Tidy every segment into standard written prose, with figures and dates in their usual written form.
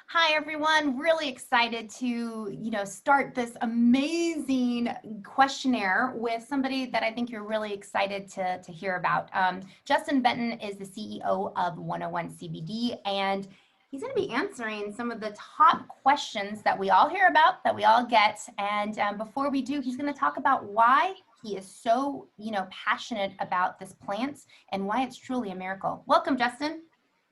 Hi, everyone. Really excited to, start this amazing questionnaire with somebody that I think you're really excited to hear about. Justin Benton is the CEO of 101 CBD, and he's going to be answering some of the top questions that we all hear about, that we all get. And before we do, he's going to talk about why he is so, passionate about this plant and why it's truly a miracle. Welcome, Justin.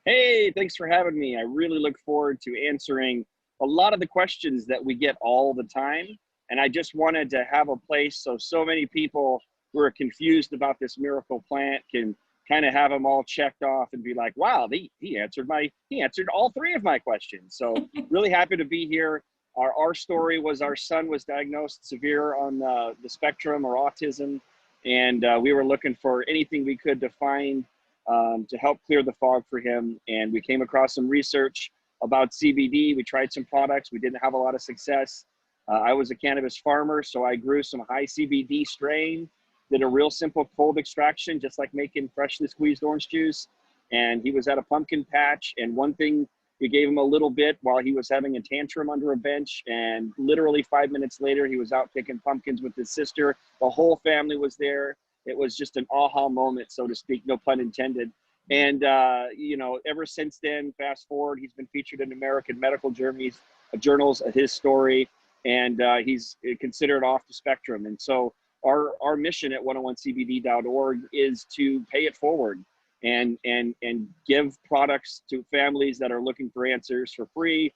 Hey, thanks for having me. I really look forward to answering a lot of the questions that we get all the time. And I just wanted to have a place so many people who are confused about this miracle plant can kind of have them all checked off and be like, wow, he answered all three of my questions. So really happy to be here. Our story was our son was diagnosed severe on the spectrum or autism. And we were looking for anything we could to find to help clear the fog for him. And we came across some research about CBD. We tried some products. We didn't have a lot of success. I was a cannabis farmer, so I grew some high CBD strain, did a real simple cold extraction, just like making freshly squeezed orange juice. And he was at a pumpkin patch. And one thing, we gave him a little bit while he was having a tantrum under a bench. And literally 5 minutes later, he was out picking pumpkins with his sister. The whole family was there. It was just an aha moment, so to speak, no pun intended. And, ever since then, fast forward, he's been featured in American medical journals of his story, and he's considered off the spectrum. And so our mission at 101cbd.org is to pay it forward and give products to families that are looking for answers for free.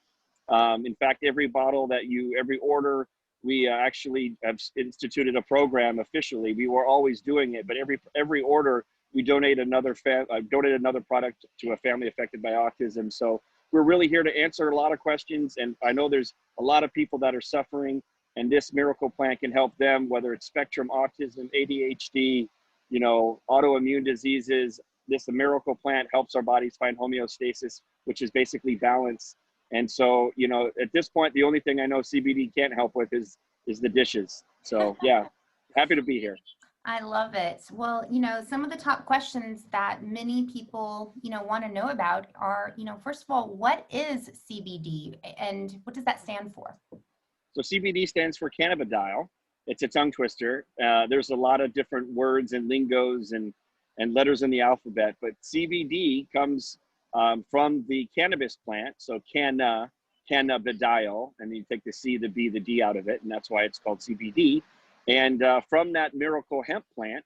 In fact, every order, we actually have instituted a program officially. We were always doing it, but every order we donate another product to a family affected by autism. So we're really here to answer a lot of questions, and I know there's a lot of people that are suffering, and this miracle plant can help them, whether it's spectrum autism, ADHD, autoimmune diseases. The miracle plant helps our bodies find homeostasis, which is basically balance. And so, at this point, the only thing I know CBD can't help with is the dishes. So yeah, happy to be here. I love it. Well, some of the top questions that many people, want to know about are, first of all, what is CBD and what does that stand for? So CBD stands for cannabidiol. It's a tongue twister. There's a lot of different words and lingos and letters in the alphabet, but CBD comes from the cannabis plant. So cannabidiol, and then you take the C, the B, the D out of it, and that's why it's called CBD. And from that miracle hemp plant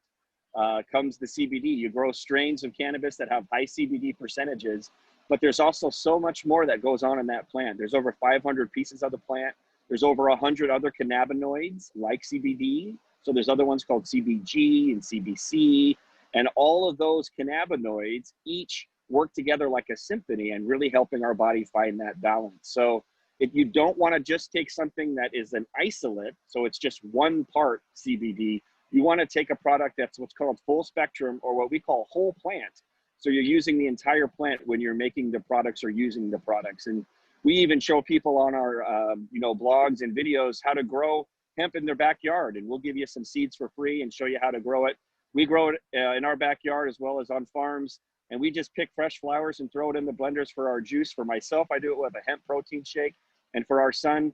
comes the CBD. You grow strains of cannabis that have high CBD percentages, but there's also so much more that goes on in that plant. There's over 500 pieces of the plant. There's over 100 other cannabinoids like CBD. So there's other ones called CBG and CBC, and all of those cannabinoids each work together like a symphony and really helping our body find that balance. So if you don't want to just take something that is an isolate, so it's just one part CBD, you want to take a product that's what's called full spectrum, or what we call whole plant. So you're using the entire plant when you're making the products or using the products. And we even show people on our blogs and videos how to grow hemp in their backyard, and we'll give you some seeds for free and show you how to grow it. We grow it in our backyard as well as on farms, and we just pick fresh flowers and throw it in the blenders for our juice. For myself, I do it with a hemp protein shake, and for our son,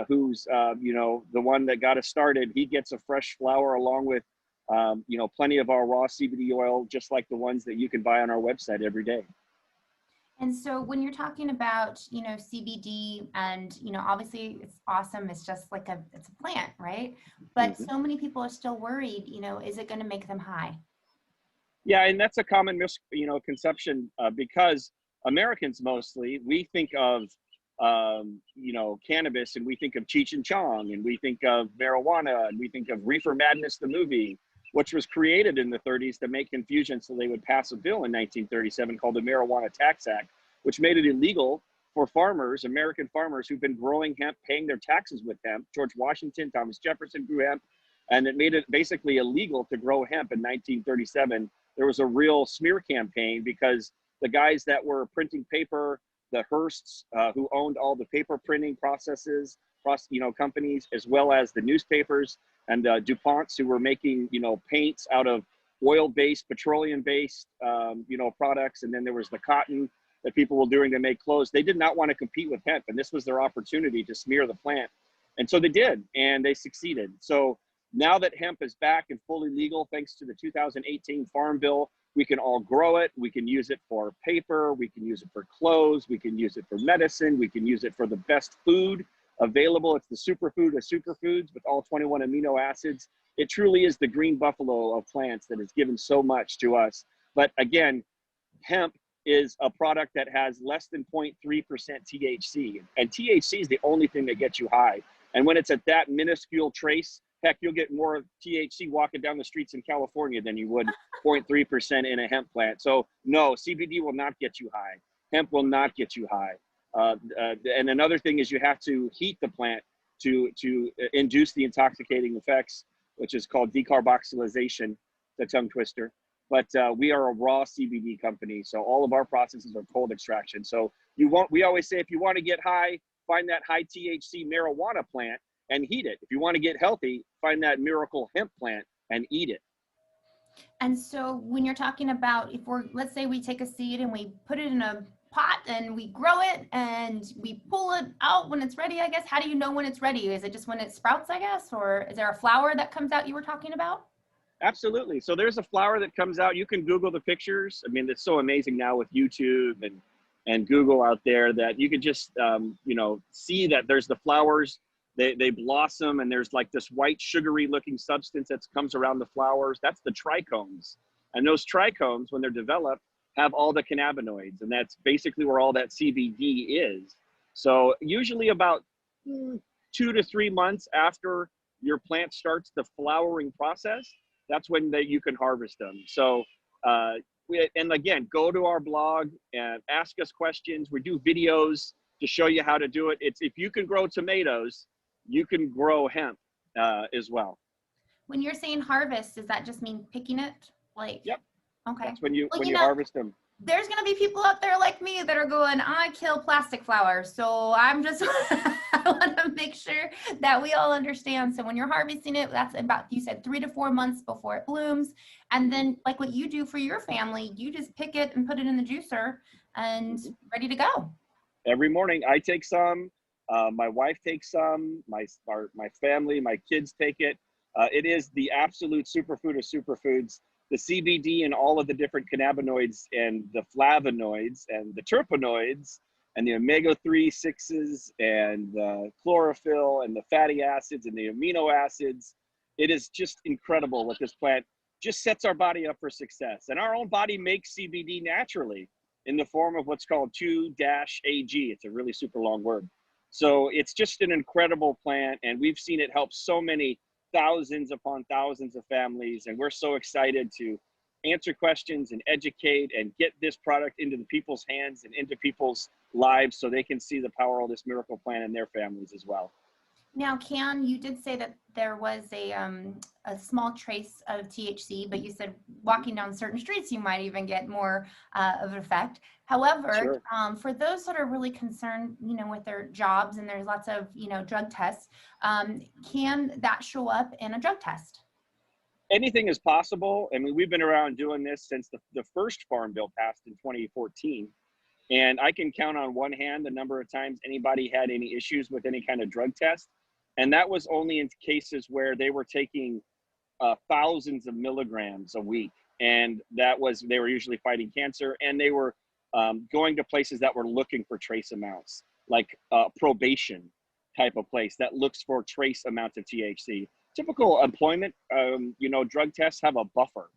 who's the one that got us started, he gets a fresh flower along with plenty of our raw CBD oil, just like the ones that you can buy on our website every day. And so when you're talking about, CBD and, obviously it's awesome. It's just like it's a plant, right? But so many people are still worried, is it going to make them high? Yeah, and that's a common misconception because Americans mostly, we think of, cannabis, and we think of Cheech and Chong, and we think of marijuana, and we think of Reefer Madness, the movie, which was created in the 30s to make confusion so they would pass a bill in 1937 called the Marijuana Tax Act, which made it illegal for farmers, American farmers who've been growing hemp, paying their taxes with hemp. George Washington, Thomas Jefferson grew hemp, and it made it basically illegal to grow hemp in 1937. There was a real smear campaign because the guys that were printing paper, the Hearsts, who owned all the paper printing companies, as well as the newspapers, and DuPonts, who were making, paints out of oil-based, petroleum-based, products. And then there was the cotton that people were doing to make clothes. They did not want to compete with hemp, and this was their opportunity to smear the plant. And so they did, and they succeeded. So now that hemp is back and fully legal, thanks to the 2018 Farm Bill, we can all grow it. We can use it for paper. We can use it for clothes. We can use it for medicine. We can use it for the best food available. It's the superfood of superfoods with all 21 amino acids. It truly is the green buffalo of plants that has given so much to us. But again, hemp is a product that has less than 0.3% THC. And THC is the only thing that gets you high. And when it's at that minuscule trace, heck, you'll get more THC walking down the streets in California than you would 0.3% in a hemp plant. So no, CBD will not get you high. Hemp will not get you high. And another thing is you have to heat the plant to induce the intoxicating effects, which is called decarboxylation, the tongue twister. But we are a raw CBD company, so all of our processes are cold extraction. So we always say, if you want to get high, find that high THC marijuana plant and heat it. If you want to get healthy, find that miracle hemp plant and eat it. And so when you're talking about, let's say we take a seed and we put it in a pot and we grow it and we pull it out when it's ready, I guess. How do you know when it's ready? Is it just when it sprouts, I guess? Or is there a flower that comes out you were talking about? Absolutely. So there's a flower that comes out. You can Google the pictures. I mean, it's so amazing now with YouTube and Google out there that you can just, see that there's the flowers. They blossom, and there's like this white sugary looking substance that comes around the flowers. That's the trichomes. And those trichomes, when they're developed, have all the cannabinoids, and that's basically where all that CBD is. So usually about 2 to 3 months after your plant starts the flowering process, that's when you can harvest them. So, and again, go to our blog and ask us questions. We do videos to show you how to do it. If you can grow tomatoes, you can grow hemp as well. When you're saying harvest, does that just mean picking it? Yep. Okay. That's when you harvest them. There's going to be people out there like me that are going, I kill plastic flowers. So I'm just, I want to make sure that we all understand. So when you're harvesting it, that's about, you said 3 to 4 months before it blooms. And then like what you do for your family, you just pick it and put it in the juicer and ready to go. Every morning I take some, my wife takes some, my family, my kids take it. It is the absolute superfood of superfoods. The CBD and all of the different cannabinoids and the flavonoids and the terpenoids and the omega-3, 6s and the chlorophyll and the fatty acids and the amino acids. It is just incredible what this plant just sets our body up for success. And our own body makes CBD naturally in the form of what's called 2-AG. It's a really super long word. So it's just an incredible plant, and we've seen it help so many thousands upon thousands of families, and we're so excited to answer questions and educate and get this product into the people's hands and into people's lives so they can see the power of this miracle plant in their families as well. Now, you did say that there was a small trace of THC, but you said walking down certain streets, you might even get more of an effect. However, sure. For those that are really concerned, with their jobs and there's lots of, drug tests, can that show up in a drug test? Anything is possible. I mean, we've been around doing this since the first Farm Bill passed in 2014. And I can count on one hand the number of times anybody had any issues with any kind of drug test. And that was only in cases where they were taking thousands of milligrams a week. And they were usually fighting cancer, and they were going to places that were looking for trace amounts, like probation type of place that looks for trace amounts of THC. Typical employment, drug tests have a buffer.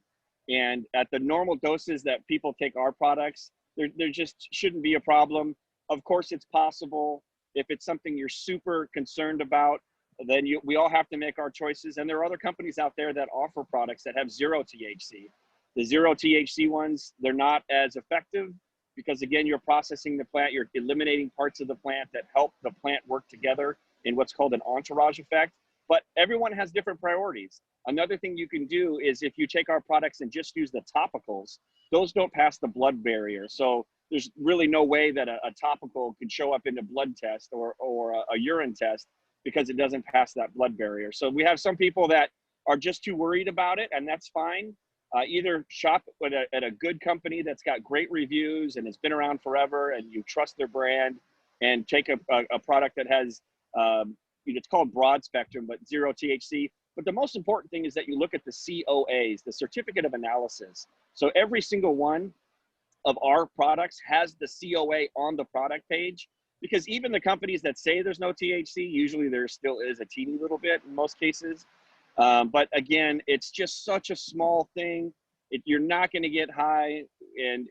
And at the normal doses that people take our products, there just shouldn't be a problem. Of course, it's possible. If it's something you're super concerned about, then we all have to make our choices. And there are other companies out there that offer products that have 0 THC. The 0 THC ones, they're not as effective because, again, you're processing the plant, you're eliminating parts of the plant that help the plant work together in what's called an entourage effect. But everyone has different priorities. Another thing you can do is if you take our products and just use the topicals, those don't pass the blood barrier. So there's really no way that a topical could show up in a blood test or a urine test because it doesn't pass that blood barrier. So we have some people that are just too worried about it, and that's fine. either shop at a good company that's got great reviews and has been around forever and you trust their brand, and take a product that has, it's called broad spectrum, but 0 THC. But the most important thing is that you look at the COAs, the certificate of analysis. So every single one of our products has the COA on the product page, because even the companies that say there's no THC, usually there still is a teeny little bit in most cases. But again, it's just such a small thing. You're not going to get high, and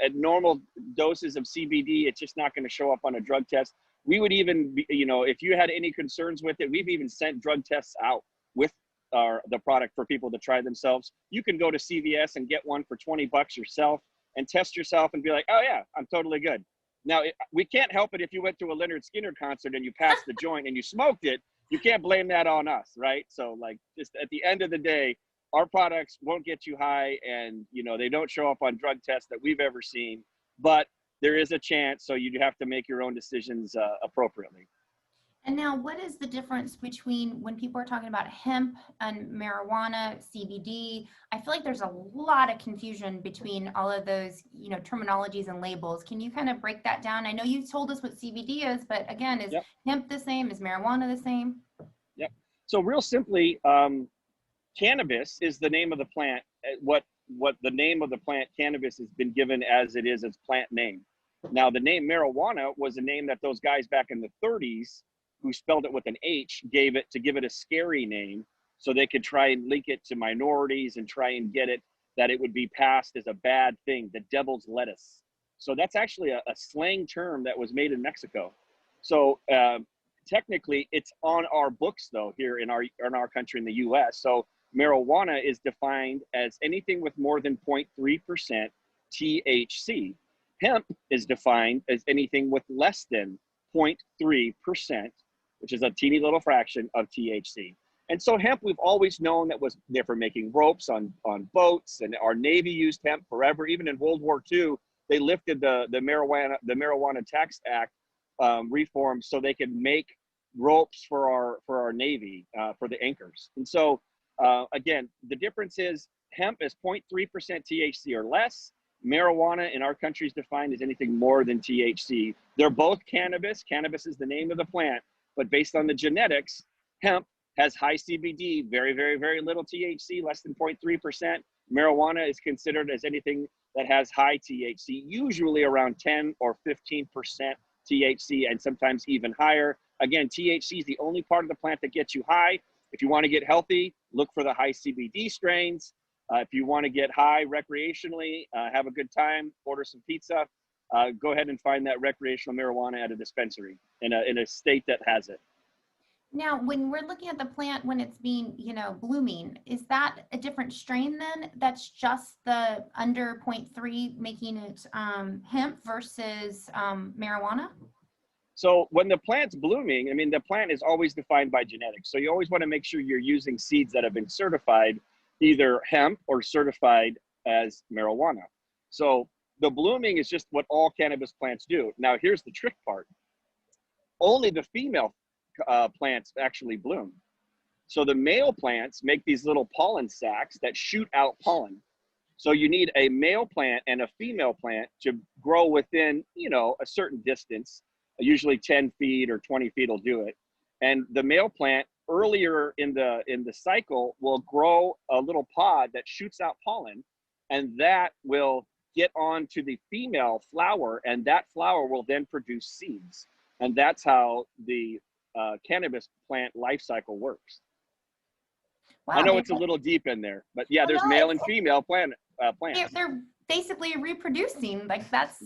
at normal doses of CBD, it's just not going to show up on a drug test. We would even, if you had any concerns with it, we've even sent drug tests out with the product for people to try themselves. You can go to CVS and get one for $20 yourself and test yourself and be like, oh yeah, I'm totally good. Now, we can't help it if you went to a Leonard Skinner concert and you passed the joint and you smoked it. You can't blame that on us, right? So like, just at the end of the day, our products won't get you high, and they don't show up on drug tests that we've ever seen, but there is a chance, so you have to make your own decisions appropriately. And now, what is the difference between when people are talking about hemp and marijuana, CBD? I feel like there's a lot of confusion between all of those, terminologies and labels. Can you kind of break that down? I know you told us what CBD is, but again, is hemp the same? Is marijuana the same? Yep. So real simply, cannabis is the name of the plant. What the name of the plant cannabis has been given as it is its plant name. Now, the name marijuana was a name that those guys back in the 30s who spelled it with an H gave it to give it a scary name, so they could try and link it to minorities and try and get it that it would be passed as a bad thing, the devil's lettuce. So that's actually a slang term that was made in Mexico. So technically it's on our books though, here in our country in the US. So marijuana is defined as anything with more than 0.3% THC. Hemp is defined as anything with less than 0.3%, which is a teeny little fraction of THC. And so hemp, we've always known that was there for making ropes on boats, and our Navy used hemp forever. Even in World War II, they lifted the marijuana tax act reform so they could make ropes for our Navy, for the anchors. And so again, the difference is hemp is 0.3% THC or less. Marijuana in our country is defined as anything more than THC. They're both cannabis. Cannabis is the name of the plant, but based on the genetics, hemp has high CBD, very, very, very little THC, less than 0.3%. Marijuana is considered as anything that has high THC, usually around 10 or 15% THC, and sometimes even higher. Again, THC is the only part of the plant that gets you high. If you want to get healthy, look for the high CBD strains. If you want to get high recreationally, have a good time, order some pizza, go ahead and find that recreational marijuana at a dispensary in a state that has it. Now, when we're looking at the plant when it's being, blooming, is that a different strain then? That's just the under 0.3 making it hemp versus marijuana? So when the plant's blooming, I mean, the plant is always defined by genetics. So you always want to make sure you're using seeds that have been certified either hemp or certified as marijuana. So the blooming is just what all cannabis plants do. Now, here's the trick part. Only the female plants actually bloom. So the male plants make these little pollen sacs that shoot out pollen. So you need a male plant and a female plant to grow within, a certain distance. Usually 10 feet or 20 feet will do it. And the male plant earlier in the cycle will grow a little pod that shoots out pollen, and that will get onto the female flower, and that flower will then produce seeds. And that's how the cannabis plant life cycle works. Wow, I know it's a little deep in there, but yeah, there's male and female plants. They're basically reproducing, like that's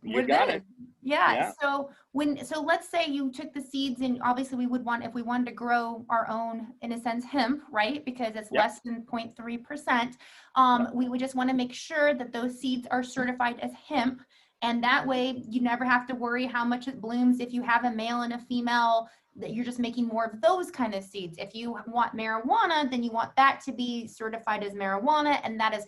you got it. Yeah. So let's say you took the seeds, and obviously we would want, if we wanted to grow our own, in a sense, hemp, right? Because it's less than 0.3%. We would just want to make sure that those seeds are certified as hemp. And that way you never have to worry how much it blooms. If you have a male and a female, that you're just making more of those kind of seeds. If you want marijuana, then you want that to be certified as marijuana, and that is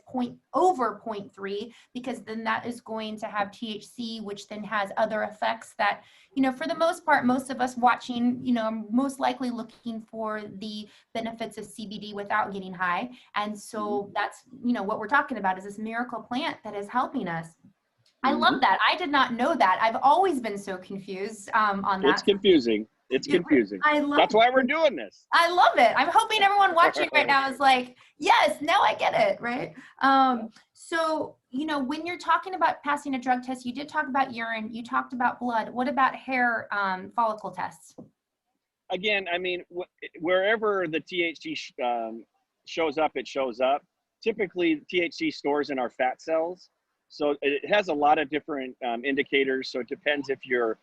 over 0.3, because then that is going to have THC, which then has other effects that, you know, for the most part, most of us watching, you know, are most likely looking for the benefits of CBD without getting high. And so that's, you know, what we're talking about is this miracle plant that is helping us. I love that. I did not know that. I've always been so confused on It's that. confusing. It's confusing. I love That's why we're doing this. I love it. I'm hoping everyone watching right now is like, yes, now I get it, right? So, you know, when you're talking about passing a drug test, you did talk about urine, you talked about blood. What about hair follicle tests? Again, I mean, wherever the THC shows up, it shows up. Typically, THC stores in our fat cells, so it has a lot of different indicators. So it depends if you're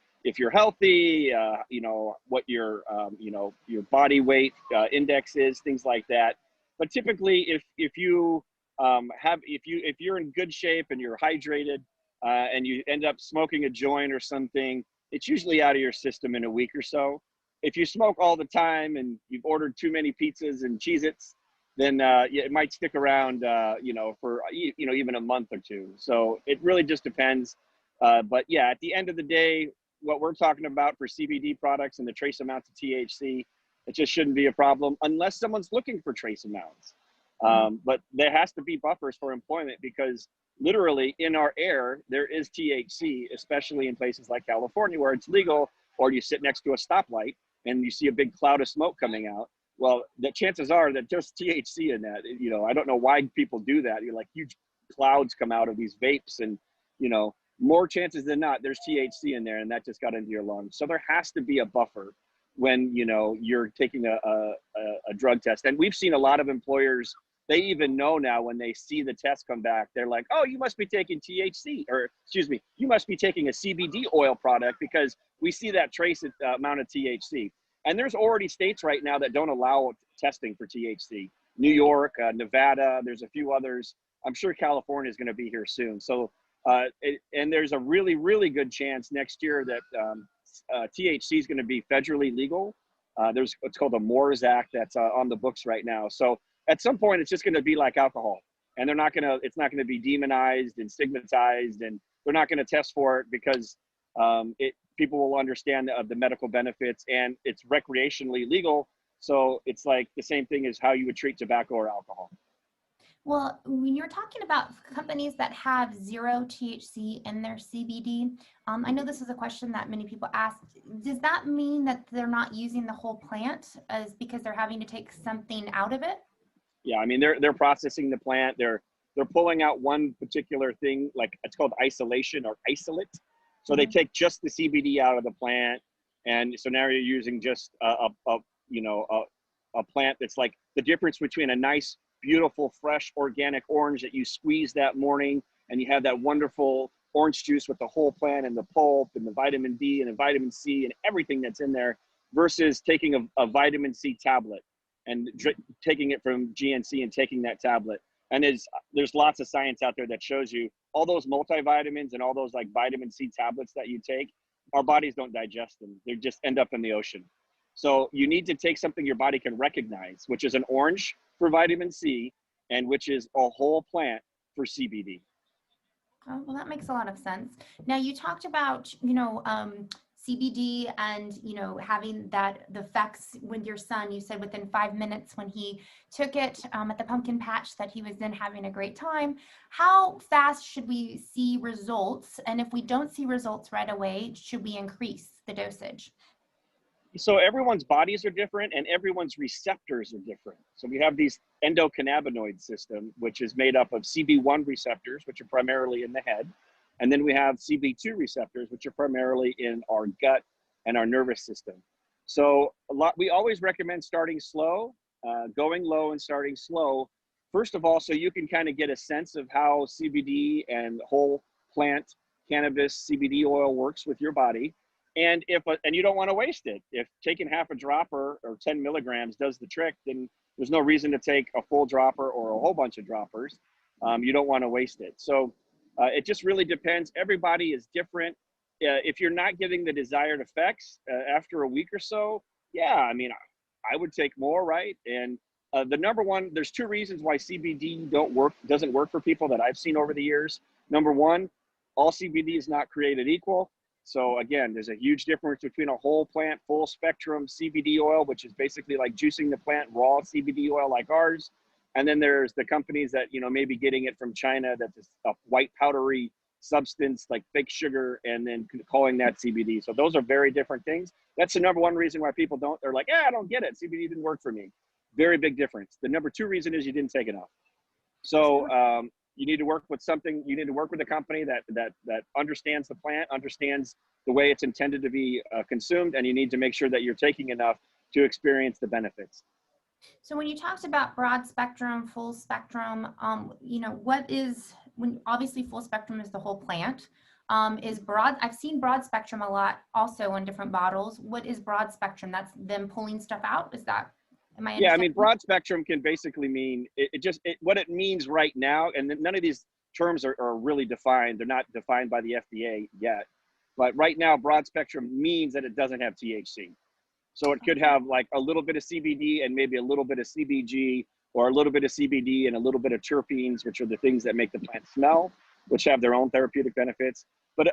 healthy, you know, what your you know, your body weight index is, things like that. But typically, if you're in good shape and you're hydrated, and you end up smoking a joint or something, it's usually out of your system in a week or so. If you smoke all the time and you've ordered too many pizzas and Cheez-Its, then it might stick around, you know, for, you know, even a month or two. So it really just depends. But yeah, at the end of the day, what we're talking about for CBD products and the trace amounts of THC, it just shouldn't be a problem unless someone's looking for trace amounts. But there has to be buffers for employment, because literally in our air, there is THC, especially in places like California where it's legal, or you sit next to a stoplight and you see a big cloud of smoke coming out. Well, the chances are that there's THC in that. You know, I don't know why people do that. You're like, huge clouds come out of these vapes, and, you know, more chances than not, there's THC in there, and that just got into your lungs. So there has to be a buffer when, you know, you're taking a drug test. And we've seen a lot of employers, they even know now when they see the test come back, they're like, oh, you must be taking THC, or excuse me, you must be taking a CBD oil product, because we see that trace amount of THC. And there's already states right now that don't allow testing for THC. New York, Nevada, there's a few others. I'm sure California is going to be here soon. So, and there's a really, really good chance next year that THC is going to be federally legal. There's what's called the MORES Act that's on the books right now. So at some point, it's just going to be like alcohol, and it's not going to be demonized and stigmatized, and they're not going to test for it, because people will understand the medical benefits, and it's recreationally legal. So it's like the same thing as how you would treat tobacco or alcohol. Well, when you're talking about companies that have 0 THC in their CBD, I know this is a question that many people ask. Does that mean that they're not using the whole plant, as because they're having to take something out of it? Yeah, I mean, they're processing the plant. They're pulling out one particular thing, like it's called isolation or isolate. So they take just the CBD out of the plant, and so now you're using just a plant that's like the difference between a nice, beautiful, fresh, organic orange that you squeeze that morning, and you have that wonderful orange juice with the whole plant and the pulp and the vitamin D and the vitamin C and everything that's in there, versus taking a vitamin C tablet and taking it from GNC and taking that tablet. And there's lots of science out there that shows you all those multivitamins and all those like vitamin C tablets that you take, our bodies don't digest them. They just end up in the ocean. So you need to take something your body can recognize, which is an orange for vitamin C, and which is a whole plant for CBD. Oh, well, that makes a lot of sense. Now, you talked about, CBD and, having the effects with your son. You said within 5 minutes when he took it at the pumpkin patch that he was then having a great time. How fast should we see results? And if we don't see results right away, should we increase the dosage? So everyone's bodies are different, and everyone's receptors are different. So we have these endocannabinoid system, which is made up of CB1 receptors, which are primarily in the head. And then we have CB2 receptors, which are primarily in our gut and our nervous system. So we always recommend starting slow, going low and starting slow. First of all, so you can kind of get a sense of how CBD and whole plant cannabis CBD oil works with your body. And and you don't want to waste it. If taking half a dropper or 10 milligrams does the trick, then there's no reason to take a full dropper or a whole bunch of droppers. You don't want to waste it. So It just really depends. Everybody is different. If you're not getting the desired effects after a week or so, yeah, I mean, I would take more, right? And the number one, there's two reasons why CBD doesn't work for people that I've seen over the years. Number one, all CBD is not created equal. So again, there's a huge difference between a whole plant, full spectrum CBD oil, which is basically like juicing the plant, raw CBD oil like ours. And then there's the companies that, you know, maybe getting it from China, that's a white powdery substance like fake sugar, and then calling that CBD. So those are very different things. That's the number one reason why people they're like, I don't get it. CBD didn't work for me. Very big difference. The number two reason is you didn't take enough. So you need to work with you need to work with a company that understands the plant, understands the way it's intended to be consumed, and you need to make sure that you're taking enough to experience the benefits. So when you talked about broad spectrum, full spectrum, you know, obviously full spectrum is the whole plant. I've seen broad spectrum a lot also in different bottles. What is broad spectrum? That's them pulling stuff out? Am I Yeah, I mean, broad spectrum can basically mean, what it means right now, and none of these terms are really defined. They're not defined by the FDA yet. But right now, broad spectrum means that it doesn't have THC. So it could have like a little bit of CBD and maybe a little bit of CBG, or a little bit of CBD and a little bit of terpenes, which are the things that make the plant smell, which have their own therapeutic benefits. But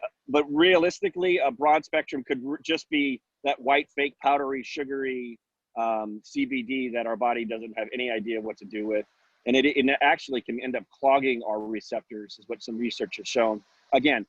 realistically, a broad spectrum could just be that white, fake, powdery, sugary CBD that our body doesn't have any idea what to do with. And it actually can end up clogging our receptors, is what some research has shown. Again,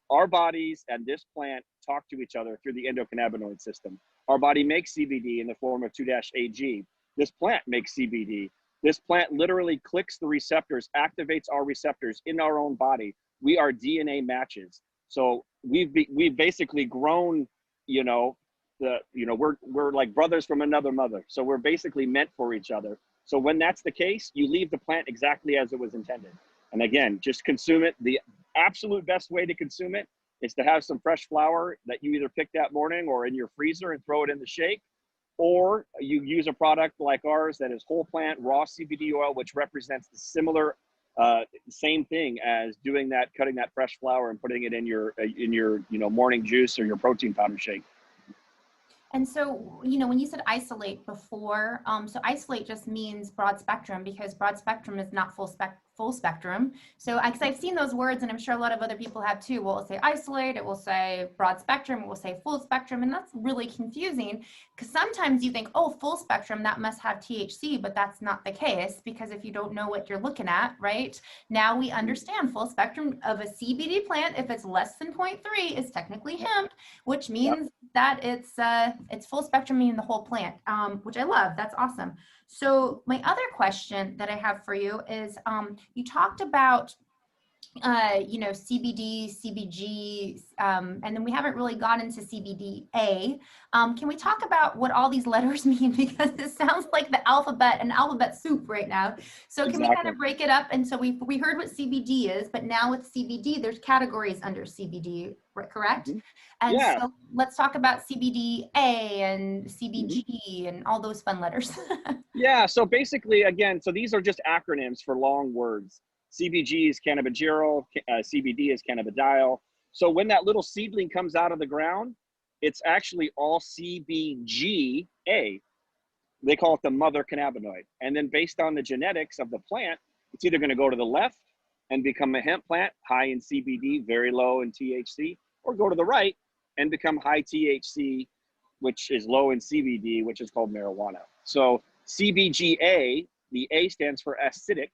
our bodies and this plant talk to each other through the endocannabinoid system. Our body makes CBD in the form of 2-AG. This plant makes CBD. This plant literally clicks the receptors, activates our receptors in our own body. We are DNA matches. So we've basically grown, we're like brothers from another mother. So we're basically meant for each other. So when that's the case, you leave the plant exactly as it was intended. And again, just consume it. The absolute best way to consume it is to have some fresh flower that you either pick that morning or in your freezer and throw it in the shake, or you use a product like ours that is whole plant raw CBD oil, which represents the same thing as doing that, cutting that fresh flower and putting it in your morning juice or your protein powder shake. And so, when you said isolate before, so isolate just means broad spectrum, because broad spectrum is not full spectrum. So because I've seen those words, and I'm sure a lot of other people have too. Well, it'll say isolate, it will say broad spectrum, it will say full spectrum. And that's really confusing, because sometimes you think, oh, full spectrum, that must have THC, but that's not the case, because if you don't know what you're looking at, right? Now we understand full spectrum of a CBD plant, if it's less than 0.3, is technically hemp, which means that it's full spectrum, meaning the whole plant, which I love. That's awesome. So my other question that I have for you is, you talked about, CBD, CBG, and then we haven't really gone into CBDa. Can we talk about what all these letters mean? Because this sounds like an alphabet soup right now. So can we kind of break it up? And so we heard what CBD is, but now with CBD, there's categories under CBD, correct? Mm-hmm. And yeah. so let's talk about CBDa and CBG and all those fun letters. Yeah, so basically, again, so these are just acronyms for long words. CBG is cannabigerol, CBD is cannabidiol. So when that little seedling comes out of the ground, it's actually all CBGA. They call it the mother cannabinoid. And then based on the genetics of the plant, it's either going to go to the left and become a hemp plant, high in CBD, very low in THC, or go to the right and become high THC, which is low in CBD, which is called marijuana. So CBGA, the A stands for acidic.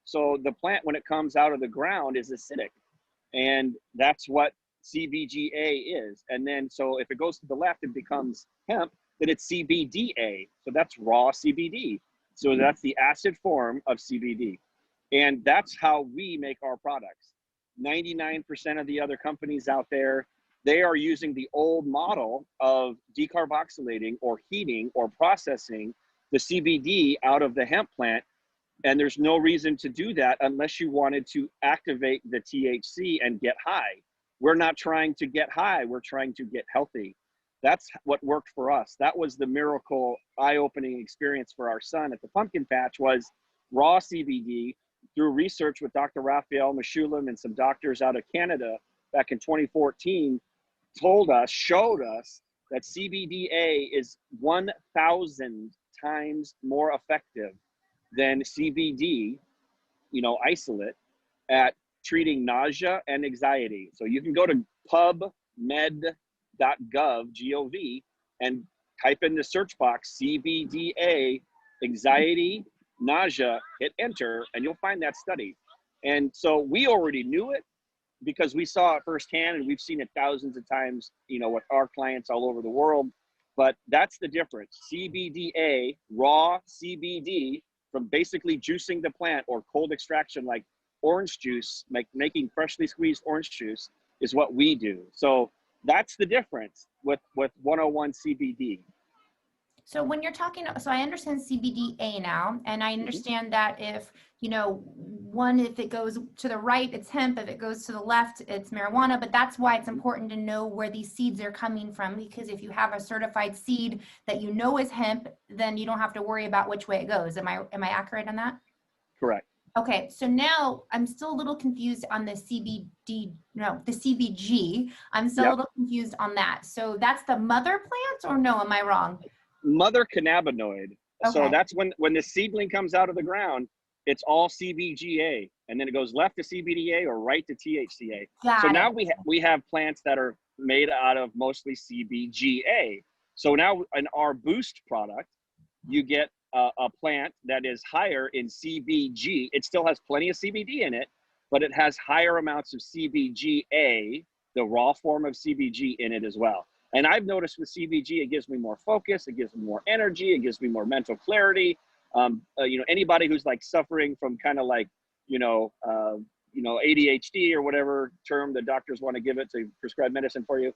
So the plant, when it comes out of the ground, is acidic. And that's what CBGA is. And then, so if it goes to the left and becomes hemp, then it's CBDA. So that's raw CBD. So that's the acid form of CBD. And that's how we make our products. 99% of the other companies out there, they are using the old model of decarboxylating or heating or processing the CBD out of the hemp plant. And there's no reason to do that unless you wanted to activate the THC and get high. We're not trying to get high, we're trying to get healthy. That's what worked for us. That was the miracle, eye-opening experience for our son at the pumpkin patch, was raw CBD, through research with Dr. Raphael Meshulam and some doctors out of Canada back in 2014, showed us that CBDA is 1,000 times more effective than CBD, isolate, at treating nausea and anxiety. So you can go to pubmed.gov, G-O-V, and type in the search box CBDA, anxiety, nausea, hit enter, and you'll find that study. And so we already knew it because we saw it firsthand, and we've seen it thousands of times, with our clients all over the world. But that's the difference. CBDA, raw CBD, from basically juicing the plant or cold extraction like orange juice, making freshly squeezed orange juice, is what we do. So that's the difference with 101 CBD. So when you're talking, so I understand CBDA now, and I understand that if, if it goes to the right, it's hemp. If it goes to the left, it's marijuana. But that's why it's important to know where these seeds are coming from, because if you have a certified seed that is hemp, then you don't have to worry about which way it goes. Am I accurate on that? Correct. Okay, so now I'm still a little confused on the CBG. I'm still a little confused on that. So that's the mother plant, or no, am I wrong? Mother cannabinoid. Okay. So that's when the seedling comes out of the ground, it's all CBGA, and then it goes left to CBDA or right to THCA. So now we have plants that are made out of mostly CBGA. So now in our Boost product, you get a plant that is higher in CBG. It still has plenty of CBD in it, but it has higher amounts of CBGA, the raw form of CBG, in it as well. And I've noticed with CBG, it gives me more focus, it gives me more energy, it gives me more mental clarity. Anybody who's like suffering from kind of like, ADHD or whatever term the doctors want to give it to prescribe medicine for you.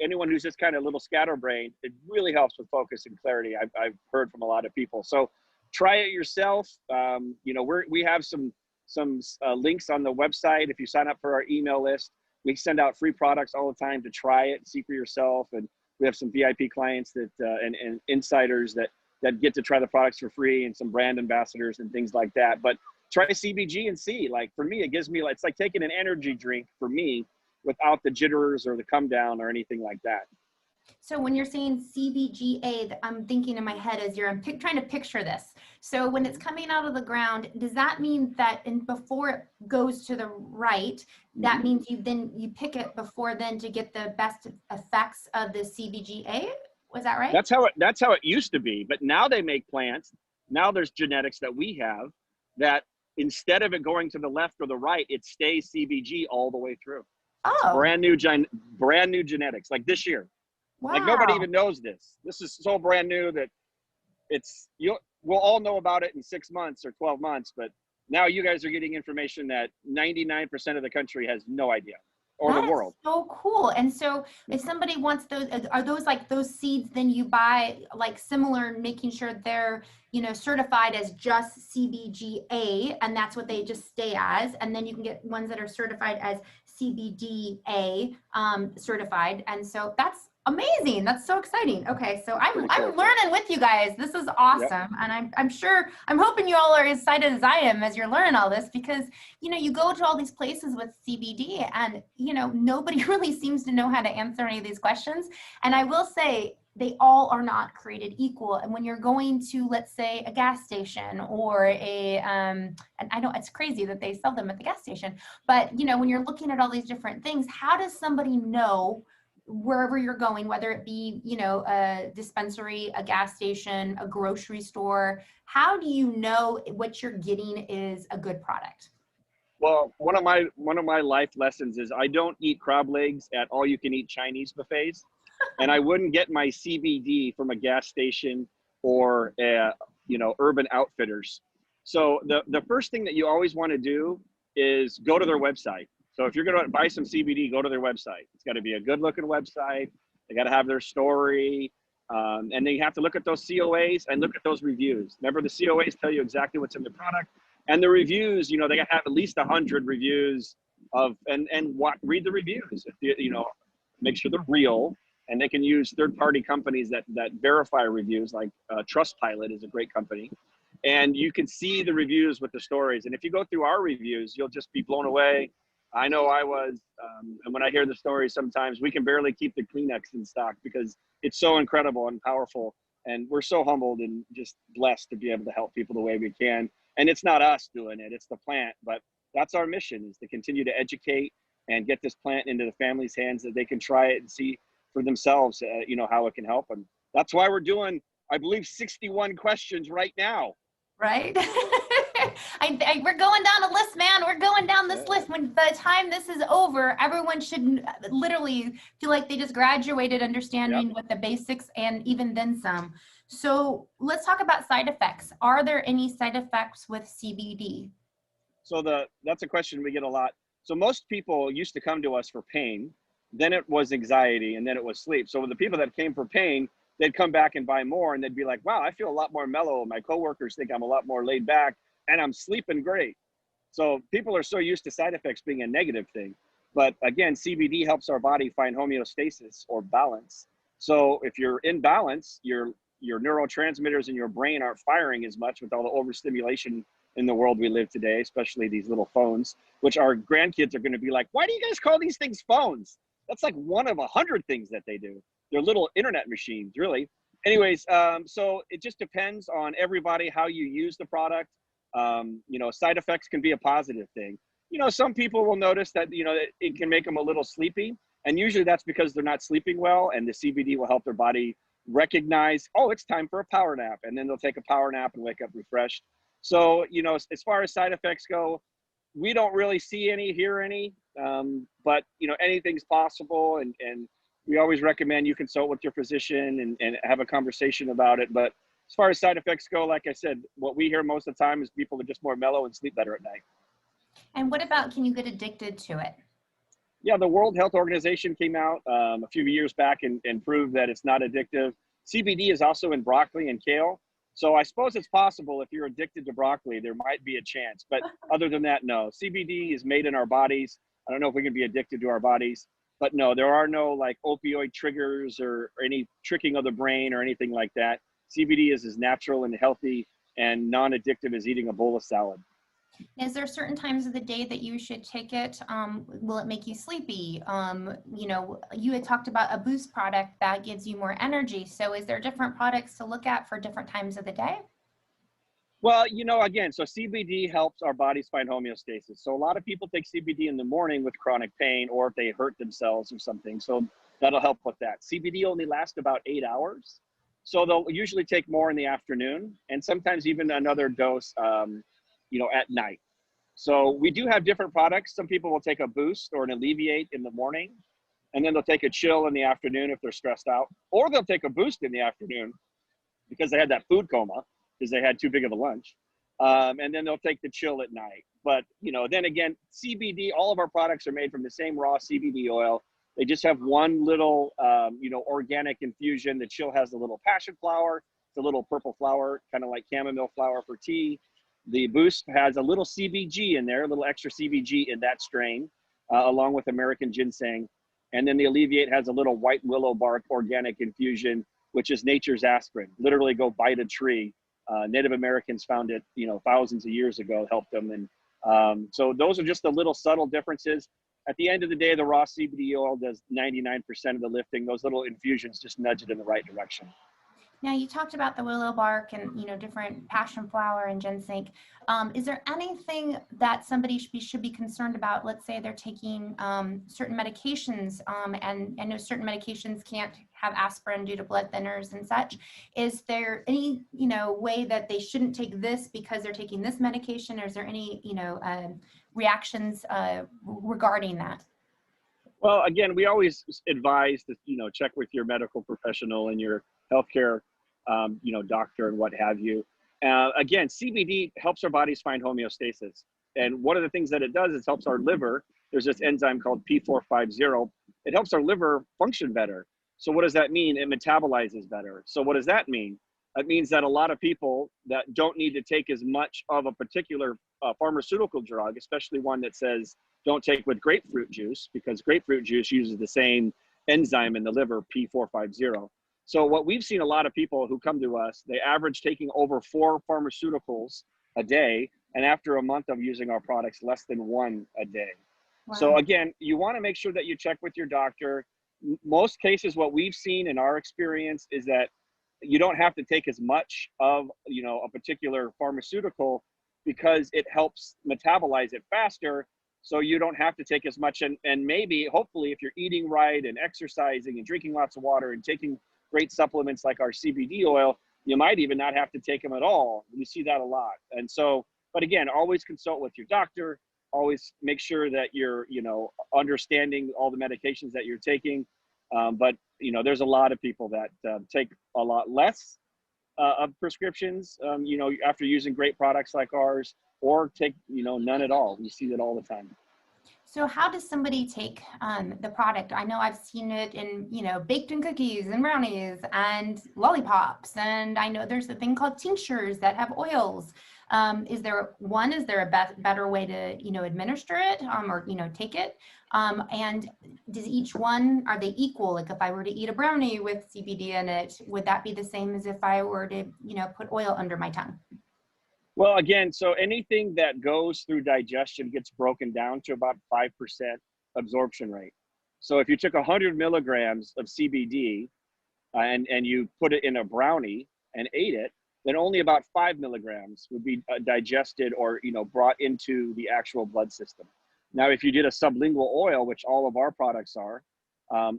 Anyone who's just kind of a little scatterbrained, it really helps with focus and clarity. I've heard from a lot of people. So try it yourself. We have some links on the website. If you sign up for our email list, we send out free products all the time to try it and see for yourself. And we have some VIP clients that and insiders that get to try the products for free, and some brand ambassadors and things like that. But try CBG and see. Like for me, it gives me, it's like taking an energy drink for me, without the jitters or the come down or anything like that. So when you're saying CBGA, I'm thinking in my head as I'm trying to picture this. So when it's coming out of the ground, does that mean that before it goes to the right, that means you pick it before then to get the best effects of the CBGA? Was that right? That's how it used to be. But now they make plants. Now there's genetics that we have that instead of it going to the left or the right, it stays CBG all the way through. Oh. Brand new genetics, like this year. Wow. Like nobody even knows this. This is so brand new that we'll all know about it in 6 months or 12 months. But now you guys are getting information that 99% of the country has no idea, or the world. So cool. And so if somebody wants those, are those like those seeds then you buy, like similar, making sure they're, certified as just CBGA, and that's what they just stay as. And then you can get ones that are certified as CBDA certified. And so that's amazing. That's so exciting. Okay. So I'm learning with you guys. This is awesome. Yep. And I'm hoping you all are as excited as I am as you're learning all this, because, you go to all these places with CBD and, nobody really seems to know how to answer any of these questions. And I will say, they all are not created equal. And when you're going to, let's say, a gas station or and I know it's crazy that they sell them at the gas station, but when you're looking at all these different things, how does somebody know wherever you're going, whether it be, a dispensary, a gas station, a grocery store, how do you know what you're getting is a good product? Well, one of my life lessons is I don't eat crab legs at all you can eat Chinese buffets. And I wouldn't get my CBD from a gas station or, Urban Outfitters. So the first thing that you always want to do is go to their website. So if you're going to buy some CBD, go to their website. It's got to be a good looking website. They got to have their story. And then you have to look at those COAs and look at those reviews. Remember, the COAs tell you exactly what's in the product. And the reviews, they got to have at least 100 reviews read the reviews. Make sure they're real. And they can use third-party companies that verify reviews, like Trustpilot is a great company. And you can see the reviews with the stories. And if you go through our reviews, you'll just be blown away. I know I was. And when I hear the stories, sometimes we can barely keep the Kleenex in stock because it's so incredible and powerful. And we're so humbled and just blessed to be able to help people the way we can. And it's not us doing it, it's the plant. But that's our mission, is to continue to educate and get this plant into the family's hands that they can try it and see for themselves, how it can help them. That's why we're doing, I believe, 61 questions right now. Right? We're going down a list, man. We're going down this list. When by the time this is over, everyone should literally feel like they just graduated understanding what the basics and even then some. So let's talk about side effects. Are there any side effects with CBD? So that's a question we get a lot. So most people used to come to us for pain, then it was anxiety, and then it was sleep. So the people that came for pain, they'd come back and buy more, and they'd be like, wow, I feel a lot more mellow. My coworkers think I'm a lot more laid back, and I'm sleeping great. So people are so used to side effects being a negative thing. But again, CBD helps our body find homeostasis or balance. So if you're in balance, your neurotransmitters in your brain aren't firing as much with all the overstimulation in the world we live today, especially these little phones, which our grandkids are going to be like, why do you guys call these things phones? That's like one of 100 things that they do. They're little internet machines, really. Anyways, so it just depends on everybody, how you use the product. Side effects can be a positive thing. Some people will notice that, it can make them a little sleepy. And usually that's because they're not sleeping well, and the CBD will help their body recognize, oh, it's time for a power nap. And then they'll take a power nap and wake up refreshed. So, as far as side effects go, we don't really see any, hear any, but, anything's possible. And we always recommend you consult with your physician and have a conversation about it. But as far as side effects go, like I said, what we hear most of the time is people are just more mellow and sleep better at night. And what about, can you get addicted to it? Yeah, the World Health Organization came out a few years back and proved that it's not addictive. CBD is also in broccoli and kale. So I suppose it's possible if you're addicted to broccoli, there might be a chance. But other than that, no. CBD is made in our bodies. I don't know if we can be addicted to our bodies. But no, there are no like opioid triggers or any tricking of the brain or anything like that. CBD is as natural and healthy and non-addictive as eating a bowl of salad. Is there certain times of the day that you should take it? Will it make you sleepy? You had talked about a boost product that gives you more energy. So is there different products to look at for different times of the day? Well, again, so CBD helps our bodies find homeostasis. So a lot of people take CBD in the morning with chronic pain or if they hurt themselves or something. So that'll help with that. CBD only lasts about 8 hours. So they'll usually take more in the afternoon and sometimes even another dose, at night. So we do have different products. Some people will take a boost or an alleviate in the morning, and then they'll take a chill in the afternoon if they're stressed out, or they'll take a boost in the afternoon because they had that food coma because they had too big of a lunch. And then they'll take the chill at night. But, then again, CBD, all of our products are made from the same raw CBD oil. They just have one little, organic infusion. The chill has a little passion flower, the little purple flower, kind of like chamomile flower for tea. The boost has a little CBG in there, a little extra CBG in that strain, along with American ginseng. And then the alleviate has a little white willow bark organic infusion, which is nature's aspirin. Literally go bite a tree. Native Americans found it, thousands of years ago, helped them. And so those are just the little subtle differences. At the end of the day, the raw CBD oil does 99% of the lifting. Those little infusions just nudge it in the right direction. Now you talked about the willow bark and different passion flower and ginseng. Is there anything that somebody should be concerned about? Let's say they're taking certain medications, and I know certain medications can't have aspirin due to blood thinners and such. Is there any way that they shouldn't take this because they're taking this medication, or is there any reactions regarding that? Well, again, we always advise to check with your medical professional and your healthcare, doctor and what have you. Again, CBD helps our bodies find homeostasis. And one of the things that it does is helps our liver. There's this enzyme called P450. It helps our liver function better. So what does that mean? It metabolizes better. So what does that mean? It means that a lot of people that don't need to take as much of a particular pharmaceutical drug, especially one that says don't take with grapefruit juice, because grapefruit juice uses the same enzyme in the liver, P450. So what we've seen, a lot of people who come to us, they average taking over 4 pharmaceuticals a day, and after a month of using our products, less than 1 a day. So Wow. again, you want to make sure that you check with your doctor. Most cases, what we've seen in our experience is that you don't have to take as much of, a particular pharmaceutical, because it helps metabolize it faster. So you don't have to take as much. And maybe, hopefully, if you're eating right and exercising and drinking lots of water and taking great supplements like our CBD oil, you might even not have to take them at all. We see that a lot. And so, but again, always consult with your doctor. Always make sure that you're, understanding all the medications that you're taking. But there's a lot of people that take a lot less of prescriptions, after using great products like ours, or take, none at all. We see that all the time. So how does somebody take the product? I know I've seen it in, baked in cookies and brownies and lollipops. And I know there's a thing called tinctures that have oils. Is there a better way to, administer it or, take it? And does each one, are they equal? Like if I were to eat a brownie with CBD in it, would that be the same as if I were to, put oil under my tongue? Well, again, so anything that goes through digestion gets broken down to about 5% absorption rate. So if you took 100 milligrams of CBD and you put it in a brownie and ate it, then only about 5 milligrams would be digested or, brought into the actual blood system. Now, if you did a sublingual oil, which all of our products are,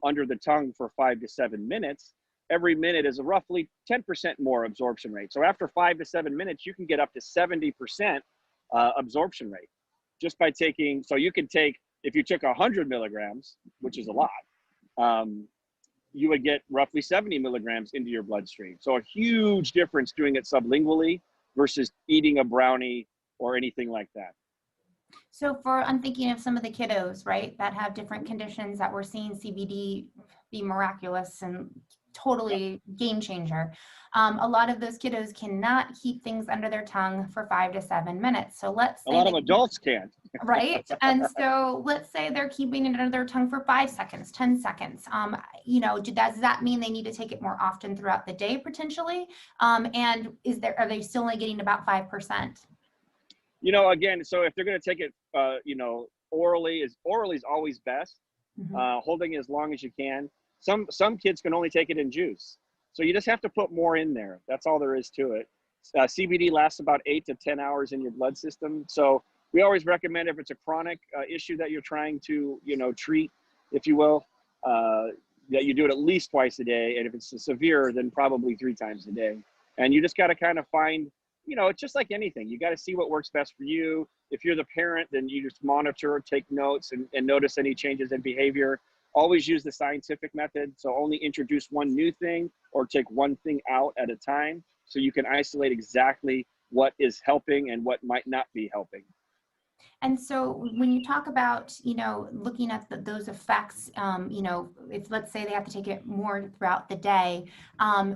under the tongue for 5 to 7 minutes, every minute is a roughly 10% more absorption rate. So after 5 to 7 minutes, you can get up to 70% absorption rate just by taking. So you could take, if you took 100 milligrams, which is a lot, you would get roughly 70 milligrams into your bloodstream. So a huge difference doing it sublingually versus eating a brownie or anything like that. So I'm thinking of some of the kiddos, right, that have different conditions that we're seeing CBD be miraculous and totally game changer. A lot of those kiddos cannot keep things under their tongue for 5 to 7 minutes. So let's say a lot of adults can't. Right. And so let's say they're keeping it under their tongue for 5 seconds, 10 seconds. Does that mean they need to take it more often throughout the day potentially? And are they still only getting about 5%? Again, so if they're going to take it, orally is always best. Mm-hmm. Holding it as long as you can. Some kids can only take it in juice. So you just have to put more in there. That's all there is to it. CBD lasts about 8 to 10 hours in your blood system. So we always recommend, if it's a chronic issue that you're trying to, treat, if you will, that you do it at least twice a day. And if it's severe, then probably 3 times a day. And you just got to kind of find, it's just like anything. You got to see what works best for you. If you're the parent, then you just monitor, take notes, and notice any changes in behavior. Always use the scientific method. So only introduce one new thing or take one thing out at a time, so you can isolate exactly what is helping and what might not be helping. And so when you talk about, looking at those effects, if let's say they have to take it more throughout the day,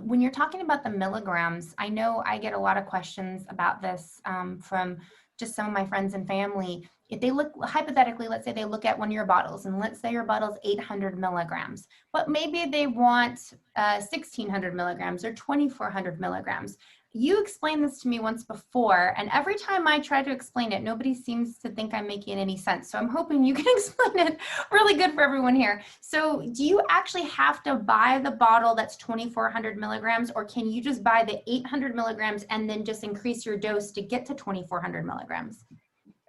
when you're talking about the milligrams, I know I get a lot of questions about this from just some of my friends and family. If they look, hypothetically, let's say they look at one of your bottles, and let's say your bottle's 800 milligrams, but maybe they want 1600 milligrams or 2400 milligrams. You explained this to me once before, and every time I try to explain it, nobody seems to think I'm making any sense. So I'm hoping you can explain it really good for everyone here. So do you actually have to buy the bottle that's 2400 milligrams, or can you just buy the 800 milligrams and then just increase your dose to get to 2400 milligrams?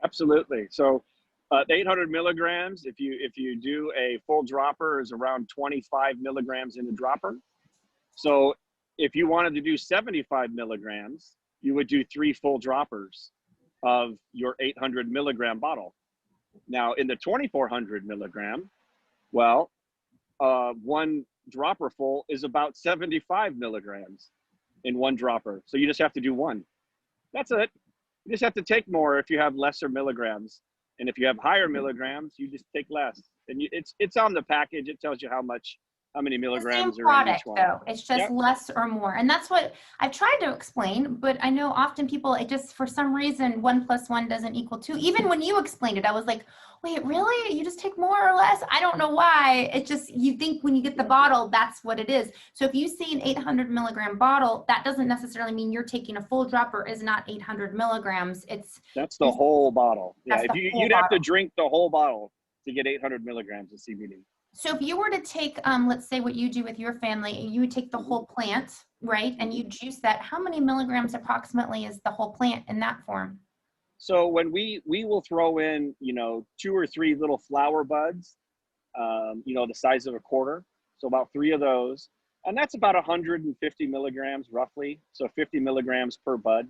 Absolutely. So the 800 milligrams, if you do a full dropper, is around 25 milligrams in the dropper. So if you wanted to do 75 milligrams, you would do 3 full droppers of your 800 milligram bottle. Now in the 2400 milligram, well, one dropper full is about 75 milligrams in one dropper. So you just have to do one. That's it. You just have to take more if you have lesser milligrams. And if you have higher milligrams, you just take less. And it's on the package. It tells you how much how many The same milligrams are in each product one. though, it's just Yep. less or more. And that's what I've tried to explain, but I know often people, it just, for some reason, 1 + 1 doesn't equal 2. Even when you explained it, I was like, wait, really? You just take more or less? I don't know why. It just, you think when you get the bottle, that's what it is. So if you see an 800 milligram bottle, that doesn't necessarily mean you're taking a full dropper is not 800 milligrams. That's the whole bottle. Yeah, That's if the whole you'd have to bottle. drink the whole bottle to get 800 milligrams of CBD. So if you were to take, let's say what you do with your family, you would take the whole plant, right? And you juice that. How many milligrams approximately is the whole plant in that form? So when we will throw in, 2 or 3 little flower buds, the size of a quarter. So about 3 of those, and that's about 150 milligrams roughly. So 50 milligrams per bud.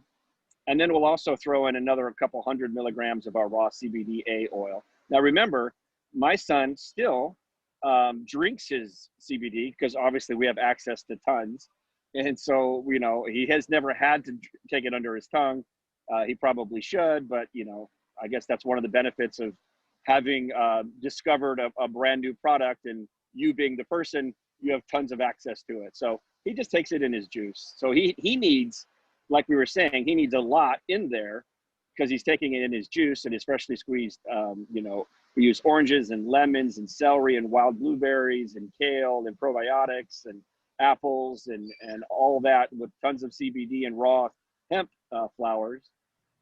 And then we'll also throw in another couple hundred milligrams of our raw CBDa oil. Now remember, my son still drinks his CBD because obviously we have access to tons. And so, he has never had to take it under his tongue. He probably should, but, I guess that's one of the benefits of having discovered a brand new product, and you being the person, you have tons of access to it. So he just takes it in his juice. So he needs, like we were saying, he needs a lot in there because he's taking it in his juice and his freshly squeezed, we use oranges and lemons and celery and wild blueberries and kale and probiotics and apples and all that with tons of CBD and raw hemp flowers.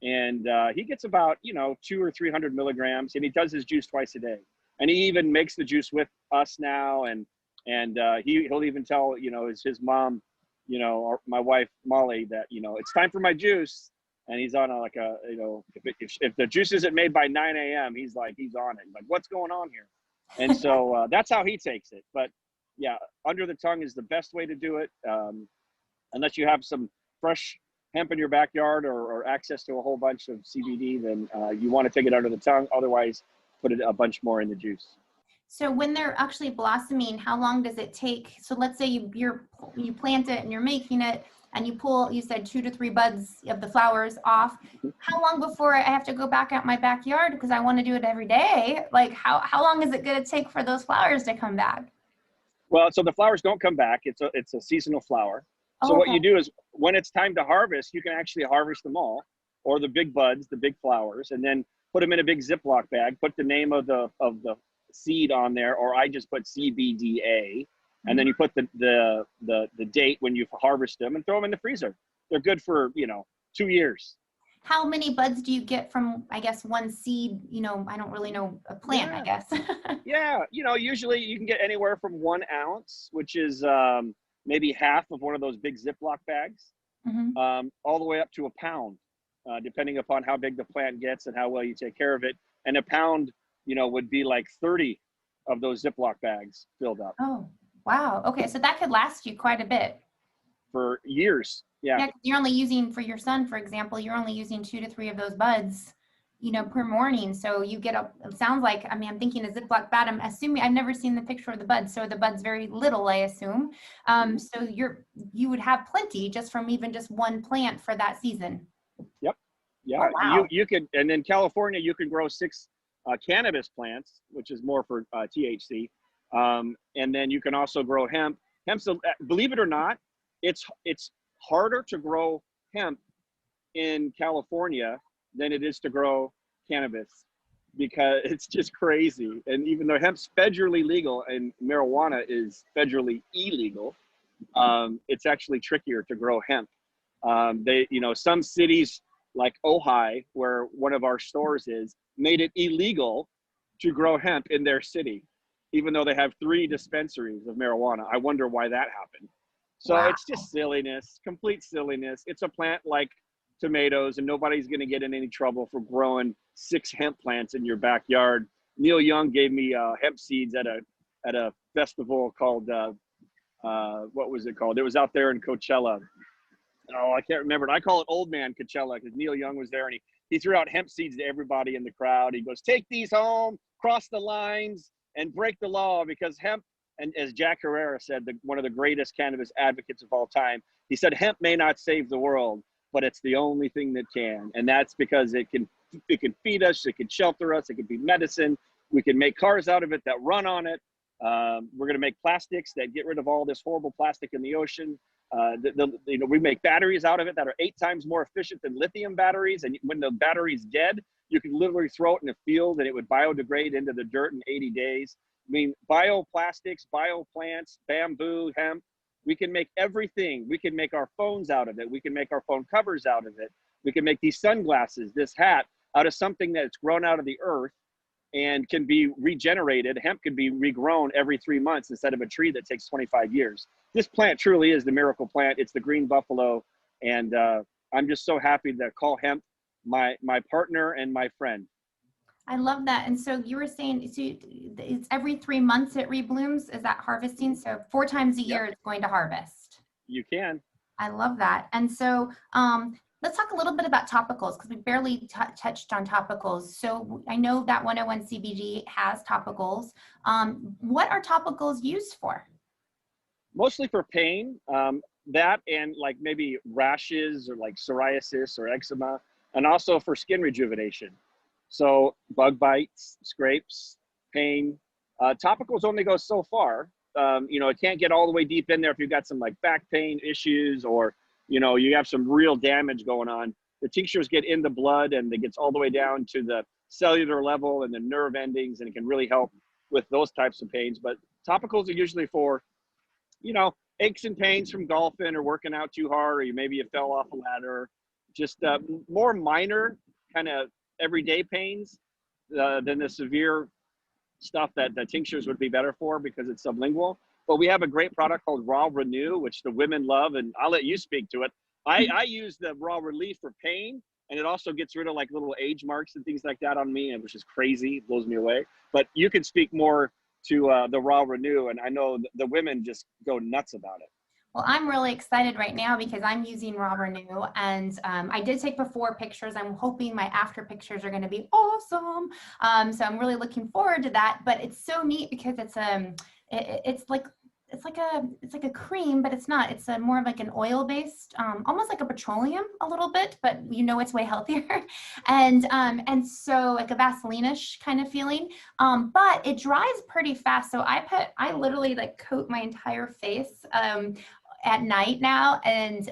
And he gets about, 200 or 300 milligrams, and he does his juice twice a day. And he even makes the juice with us now. And he'll even tell, his mom, my wife, Molly, that, it's time for my juice. And he's on if the juice isn't made by 9 a.m., he's on it. Like, what's going on here? And so that's how he takes it. But yeah, under the tongue is the best way to do it. Unless you have some fresh hemp in your backyard or access to a whole bunch of CBD, then you want to take it under the tongue. Otherwise, put it a bunch more in the juice. So when they're actually blossoming, how long does it take? So let's say you plant it and you're making it, and you pull, you said 2 to 3 buds of the flowers off. How long before I have to go back out my backyard because I want to do it every day? Like how long is it going to take for those flowers to come back? Well, so the flowers don't come back. It's a seasonal flower. So what you do is when it's time to harvest, you can actually harvest them all, or the big buds, the big flowers, and then put them in a big Ziploc bag, put the name of the seed on there, or I just put CBDa, and then you put the date when you harvest them and throw them in the freezer. They're good for, 2 years. How many buds do you get from, I guess, one seed? I don't really know a plant, I guess. Yeah. Usually you can get anywhere from 1 ounce, which is maybe half of one of those big Ziploc bags, all the way up to a pound, depending upon how big the plant gets and how well you take care of it. And a pound, would be like 30 of those Ziploc bags filled up. Oh, wow. Okay. So that could last you quite a bit. For years. Yeah. Yeah. You're only using, for your son, for example, you're only using 2 to 3 of those buds, per morning. So you get it sounds like, I'm thinking a Ziploc bag. I'm assuming, I've never seen the picture of the buds. So the bud's very little, I assume. So you would have plenty just from even just one plant for that season. Yep. Yeah. Oh, wow. You could, and in California, you can grow 6 cannabis plants, which is more for THC. And then you can also grow hemp. Hemp's, believe it or not, it's harder to grow hemp in California than it is to grow cannabis, because it's just crazy. And even though hemp's federally legal and marijuana is federally illegal, it's actually trickier to grow hemp. Some cities like Ojai, where one of our stores is, made it illegal to grow hemp in their city, even though they have 3 dispensaries of marijuana. I wonder why that happened. So It's just silliness, complete silliness. It's a plant like tomatoes, and nobody's going to get in any trouble for growing 6 hemp plants in your backyard. Neil Young gave me hemp seeds at a festival called, what was it called? It was out there in Coachella. Oh, I can't remember. I call it Old Man Coachella because Neil Young was there, and he threw out hemp seeds to everybody in the crowd. He goes, take these home, cross the lines, and break the law, because hemp, and as Jack Herrera said, one of the greatest cannabis advocates of all time, he said, hemp may not save the world, but it's the only thing that can. And that's because it can feed us, it can shelter us, it can be medicine. We can make cars out of it that run on it. We're going to make plastics that get rid of all this horrible plastic in the ocean. You know, we make batteries out of it that are 8 times more efficient than lithium batteries. And when the battery's dead, you can literally throw it in a field and it would biodegrade into the dirt in 80 days. I mean, bioplastics, bioplants, bamboo, hemp, we can make everything. We can make our phones out of it. We can make our phone covers out of it. We can make these sunglasses, this hat, out of something that's grown out of the earth and can be regenerated. Hemp can be regrown every 3 months instead of a tree that takes 25 years. This plant truly is the miracle plant. It's the green buffalo. And I'm just so happy to call hemp my partner and my friend. I love that. And so you were saying, so it's every 3 months it reblooms. Is that harvesting? So 4 times a year it's going to harvest. You can. I love that. And so let's talk a little bit about topicals, because we barely touched on topicals. So I know that 101 CBD has topicals. What are topicals used for? Mostly for pain, that and like maybe rashes or like psoriasis or eczema, and also for skin rejuvenation. So bug bites, scrapes, pain. Topicals only go so far. You know, it can't get all the way deep in there if you've got some like back pain issues or, you know, you have some real damage going on. The tinctures get in the blood and it gets all the way down to the cellular level and the nerve endings, and it can really help with those types of pains. But topicals are usually for, you know, aches and pains from golfing or working out too hard, or maybe you fell off a ladder. Just more minor kind of everyday pains than the severe stuff that the tinctures would be better for because it's sublingual. But we have a great product called Raw Renew, which the women love, and I'll let you speak to it. I use the Raw Relief for pain, and it also gets rid of like little age marks and things like that on me, which is crazy, it blows me away. But you can speak more to the Raw Renew, and I know the women just go nuts about it. Well, I'm really excited right now because I'm using Raw Renew, and I did take before pictures. I'm hoping my after pictures are going to be awesome. So I'm really looking forward to that. But it's so neat because it's like a cream, but it's not. It's more of like an oil-based, almost like a petroleum a little bit, but you know it's way healthier, and so like a Vaseline-ish kind of feeling. But it dries pretty fast. So I literally like coat my entire face at night now, and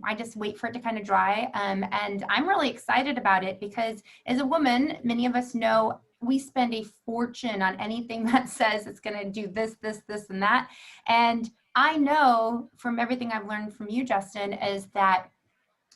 I just wait for it to kind of dry. And I'm really excited about it because as a woman, many of us know we spend a fortune on anything that says it's going to do this, this, this, and that. And I know from everything I've learned from you, Justin, is that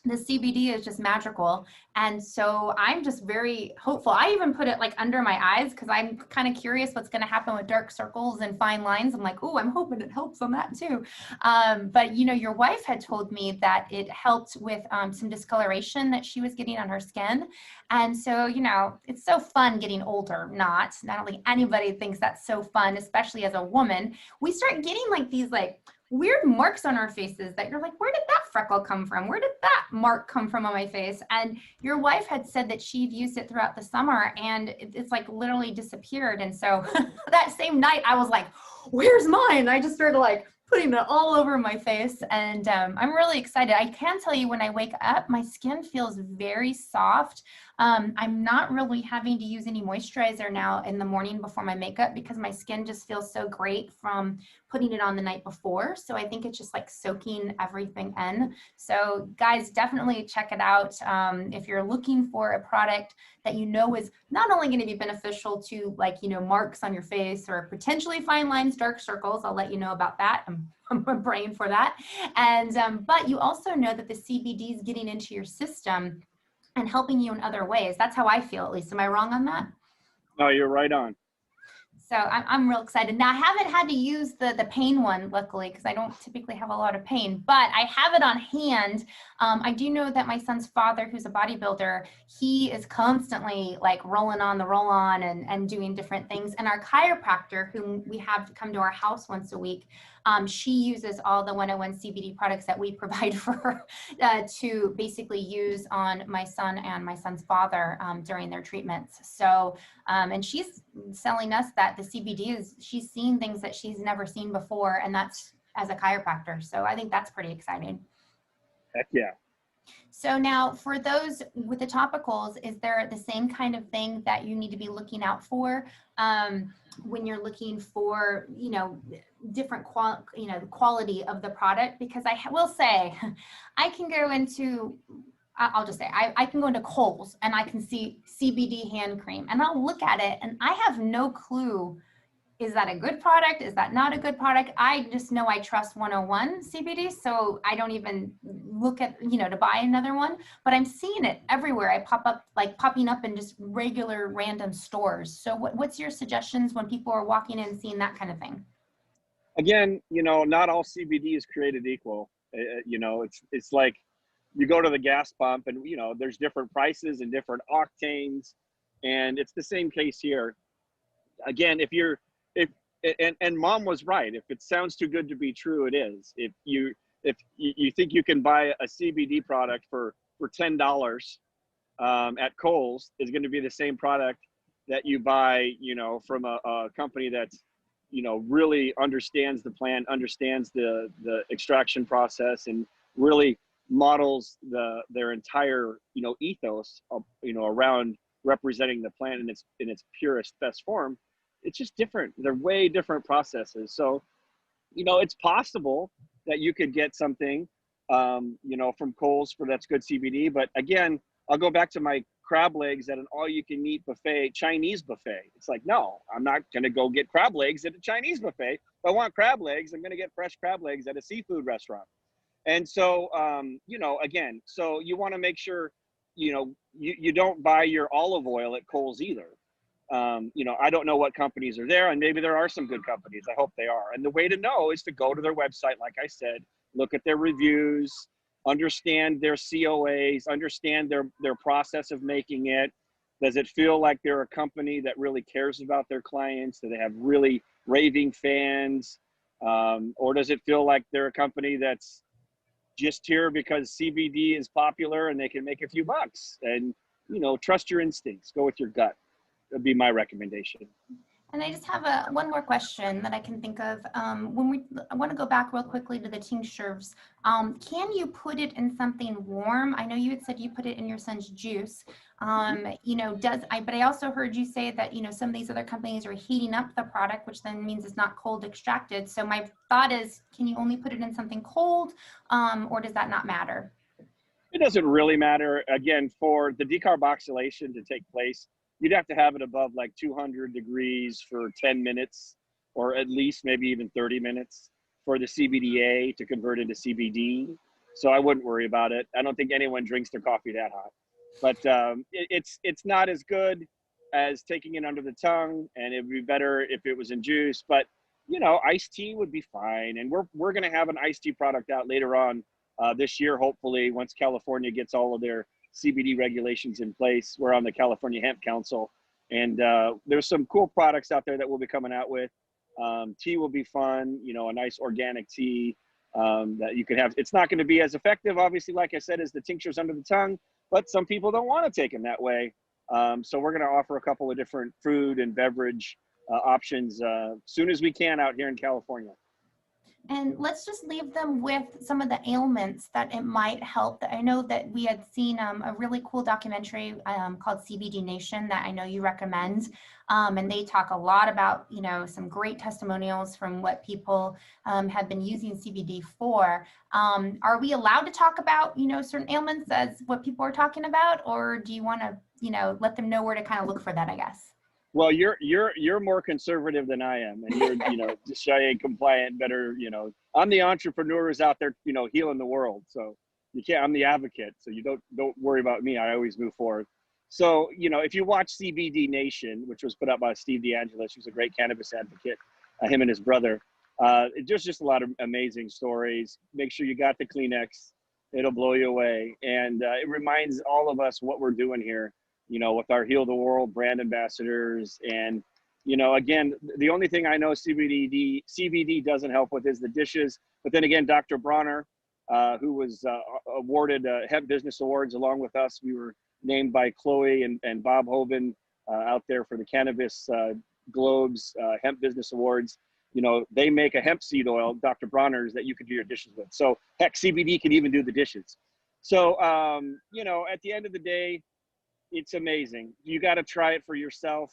the CBD is just magical. And so I'm just very hopeful. I even put it like under my eyes because I'm kind of curious what's going to happen with dark circles and fine lines. I'm like, oh, I'm hoping it helps on that too. But you know, your wife had told me that it helped with some discoloration that she was getting on her skin. And so, you know, it's so fun getting older. Not only anybody thinks that's so fun, especially as a woman, we start getting like these like weird marks on our faces that you're like, where did that freckle come from? Where did that mark come from on my face? And your wife had said that she'd used it throughout the summer and it's like literally disappeared. And so that same night I was like, where's mine? I just started like putting it all over my face, and I'm really excited. I can tell you when I wake up, my skin feels very soft. I'm not really having to use any moisturizer now in the morning before my makeup because my skin just feels so great from putting it on the night before. So I think it's just like soaking everything in. So guys, definitely check it out. If you're looking for a product that you know is not only going to be beneficial to like, you know, marks on your face or potentially fine lines, dark circles, I'll let you know about that. I'm praying for that. And but you also know that the CBD is getting into your system and helping you in other ways. That's how I feel, at least. Am I wrong on that? No, you're right on. So I'm real excited. Now, I haven't had to use the pain one, luckily, because I don't typically have a lot of pain, but I have it on hand. I do know that my son's father, who's a bodybuilder, he is constantly like rolling on the roll-on and doing different things. And our chiropractor, whom we have to come to our house once a week, she uses all the 101 CBD products that we provide for her to basically use on my son and my son's father during their treatments. So, and she's selling us that the CBD she's seen things that she's never seen before, and that's as a chiropractor. So I think that's pretty exciting. Heck yeah. So now for those with the topicals, is there the same kind of thing that you need to be looking out for when you're looking for, different the quality of the product? Because will say, I can go into, I'll just say, I can go into Kohl's and I can see CBD hand cream and I'll look at it and I have no clue. Is that a good product? Is that not a good product? I just know I trust 101 CBD, so I don't even look at, to buy another one, but I'm seeing it everywhere. I popping up in just regular random stores. So what's your suggestions when people are walking in and seeing that kind of thing? Again, not all CBD is created equal. It's like you go to the gas pump and, there's different prices and different octanes. And it's the same case here. Again, and mom was right. If it sounds too good to be true, it is. If you think you can buy a CBD product for $10 at Kohl's, is going to be the same product that you buy, from a company that's, really understands the plant, understands the extraction process, and really models their entire, ethos, around representing the plant in its purest, best form. It's just different. They're way different processes. So, it's possible that you could get something, from Kohl's for that's good CBD. But again, I'll go back to my crab legs at an all-you-can-eat buffet, Chinese buffet. It's like, no, I'm not going to go get crab legs at a Chinese buffet. If I want crab legs, I'm going to get fresh crab legs at a seafood restaurant. And so, again, so you want to make sure, you don't buy your olive oil at Kohl's either. I don't know what companies are there, and maybe there are some good companies. I hope they are. And the way to know is to go to their website, like I said, look at their reviews, understand their COAs, understand their process of making it. Does it feel like they're a company that really cares about their clients? Do they have really raving fans? Or does it feel like they're a company that's just here because CBD is popular and they can make a few bucks? And, trust your instincts, go with your gut. That'd be my recommendation. And I just have one more question that I can think of. I want to go back real quickly to the tinctures. Can you put it in something warm? I know you had said you put it in your son's juice. But I also heard you say that, some of these other companies are heating up the product, which then means it's not cold extracted. So my thought is, can you only put it in something cold, or does that not matter? It doesn't really matter. Again, for the decarboxylation to take place, you'd have to have it above like 200 degrees for 10 minutes, or at least maybe even 30 minutes for the CBDa to convert into CBD. So I wouldn't worry about it. I don't think anyone drinks their coffee that hot, but it's not as good as taking it under the tongue, and it'd be better if it was in juice. But iced tea would be fine, and we're going to have an iced tea product out later on this year, hopefully, once California gets all of their CBD regulations in place. We're on the California Hemp Council, and there's some cool products out there that we'll be coming out with. Tea will be fun, a nice organic tea that you can have. It's not going to be as effective, obviously, like I said, as the tinctures under the tongue, but some people don't want to take them that way. So we're going to offer a couple of different food and beverage options soon as we can out here in California. And let's just leave them with some of the ailments that it might help. I know that we had seen a really cool documentary called CBD Nation that I know you recommend. And they talk a lot about, some great testimonials from what people have been using CBD for. Are we allowed to talk about, certain ailments as what people are talking about? Or do you want to, let them know where to kind of look for that, I guess? Well, you're more conservative than I am, and you're CIA compliant, better. I'm the entrepreneur who's out there, healing the world. So you can't. I'm the advocate. So you don't worry about me. I always move forward. So if you watch CBD Nation, which was put out by Steve DeAngelis, who's a great cannabis advocate, him and his brother, just a lot of amazing stories. Make sure you got the Kleenex. It'll blow you away, and it reminds all of us what we're doing here. With our Heal the World brand ambassadors. And, again, the only thing I know CBD doesn't help with is the dishes. But then again, Dr. Bronner, who was awarded Hemp Business Awards along with us, we were named by Chloe and Bob Hoban out there for the Cannabis Globes Hemp Business Awards. They make a hemp seed oil, Dr. Bronner's, that you could do your dishes with. So heck, CBD can even do the dishes. So, you know, at the end of the day, it's amazing. You got to try it for yourself.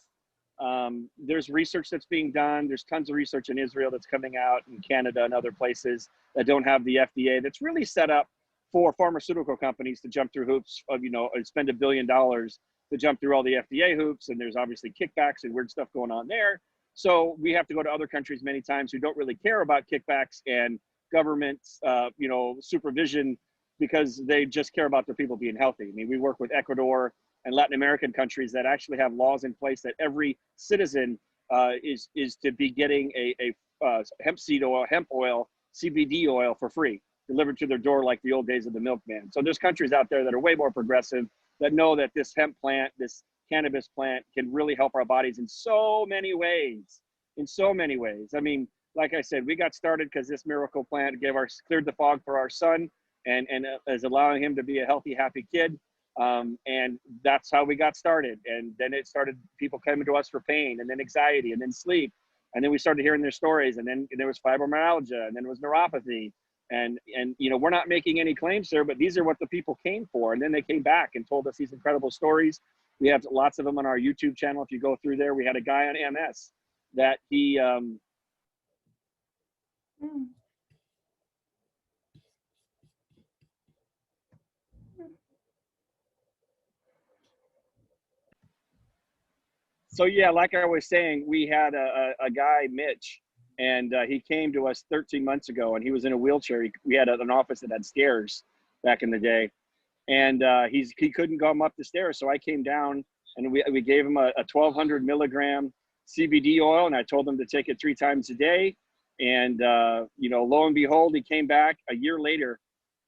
There's research that's being done. There's tons of research in Israel that's coming out, in Canada and other places that don't have the FDA, that's really set up for pharmaceutical companies to jump through hoops of, you know, and spend $1 billion to jump through all the FDA hoops. And there's obviously kickbacks and weird stuff going on there. So we have to go to other countries many times who don't really care about kickbacks and government, you know, supervision, because they just care about their people being healthy. I mean, we work with Ecuador and Latin American countries that actually have laws in place that every citizen is to be getting a hemp seed oil, hemp oil, CBD oil for free, delivered to their door like the old days of the milkman. So there's countries out there that are way more progressive, that know that this hemp plant, this cannabis plant, can really help our bodies in so many ways. In so many ways. I mean, like I said, we got started because this miracle plant cleared the fog for our son, and is allowing him to be a healthy, happy kid. And that's how we got started. And then it started people coming to us for pain, and then anxiety, and then sleep. And then we started hearing their stories, and then there was fibromyalgia, and then it was neuropathy. And you know, we're not making any claims here, but these are what the people came for. And then they came back and told us these incredible stories. We have lots of them on our YouTube channel. If you go through there, we had a guy on MS that he, so yeah, like I was saying, we had a guy, Mitch, and he came to us 13 months ago, and he was in a wheelchair. We had an office that had stairs back in the day, and he couldn't come up the stairs. So I came down, and we gave him a 1,200 milligram CBD oil, and I told him to take it 3 times a day. And you know, lo and behold, he came back a year later,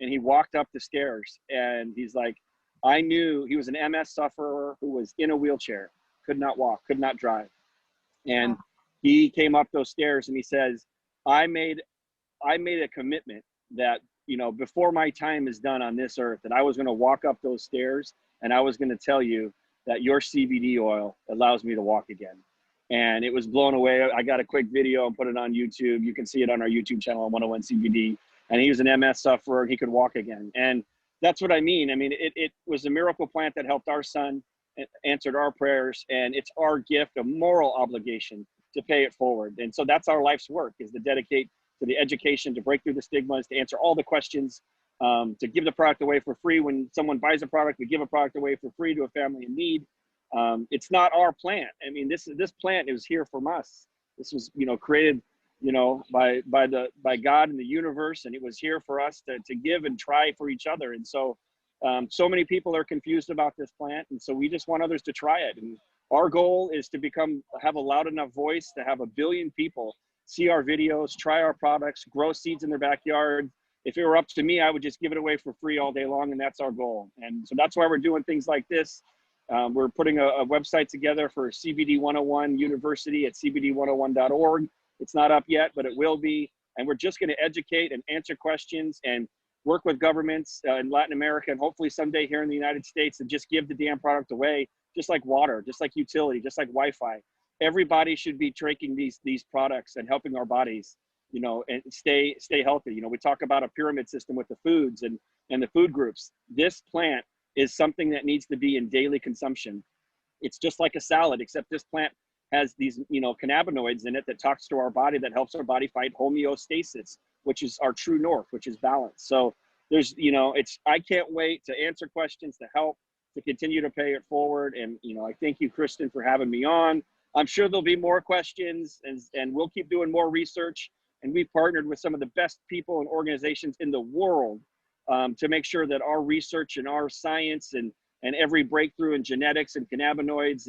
and he walked up the stairs, and he's like, I knew he was an MS sufferer who was in a wheelchair, could not walk, could not drive. And he came up those stairs and he says, I made a commitment that, you know, before my time is done on this earth, that I was going to walk up those stairs and I was going to tell you that your CBD oil allows me to walk again. And it was blown away. I got a quick video and put it on YouTube. You can see it on our YouTube channel on 101 CBD. And he was an MS sufferer and he could walk again. And that's what I mean. I mean, it was a miracle plant that helped our son, answered our prayers, and it's our gift, a moral obligation to pay it forward. And so that's our life's work, is to dedicate to the education, to break through the stigmas, to answer all the questions, to give the product away for free. When someone buys a product, we give a product away for free to a family in need. It's not our plant. I mean, this plant is here from us. This was, you know, created, you know, by God and the universe, and it was here for us to give and try for each other. And so so many people are confused about this plant, and so we just want others to try it. And our goal is to have a loud enough voice to have 1 billion people see our videos, try our products, grow seeds in their backyard. If it were up to me, I would just give it away for free all day long, and that's our goal. And so that's why we're doing things like this. We're putting a website together for CBD 101 University at cbd101.org. It's not up yet, but it will be. And we're just going to educate and answer questions and work with governments in Latin America, and hopefully someday here in the United States, and just give the damn product away, just like water, just like utility, just like Wi-Fi. Everybody should be drinking these products and helping our bodies, you know, and stay healthy. You know, we talk about a pyramid system with the foods and the food groups. This plant is something that needs to be in daily consumption. It's just like a salad, except this plant has these, you know, cannabinoids in it that talks to our body, that helps our body fight homeostasis, which is our true north, which is balance. So there's, you know, I can't wait to answer questions, to help, to continue to pay it forward. And, you know, I thank you, Kristen, for having me on. I'm sure there'll be more questions, and we'll keep doing more research. And we've partnered with some of the best people and organizations in the world to make sure that our research and our science and every breakthrough in genetics and cannabinoids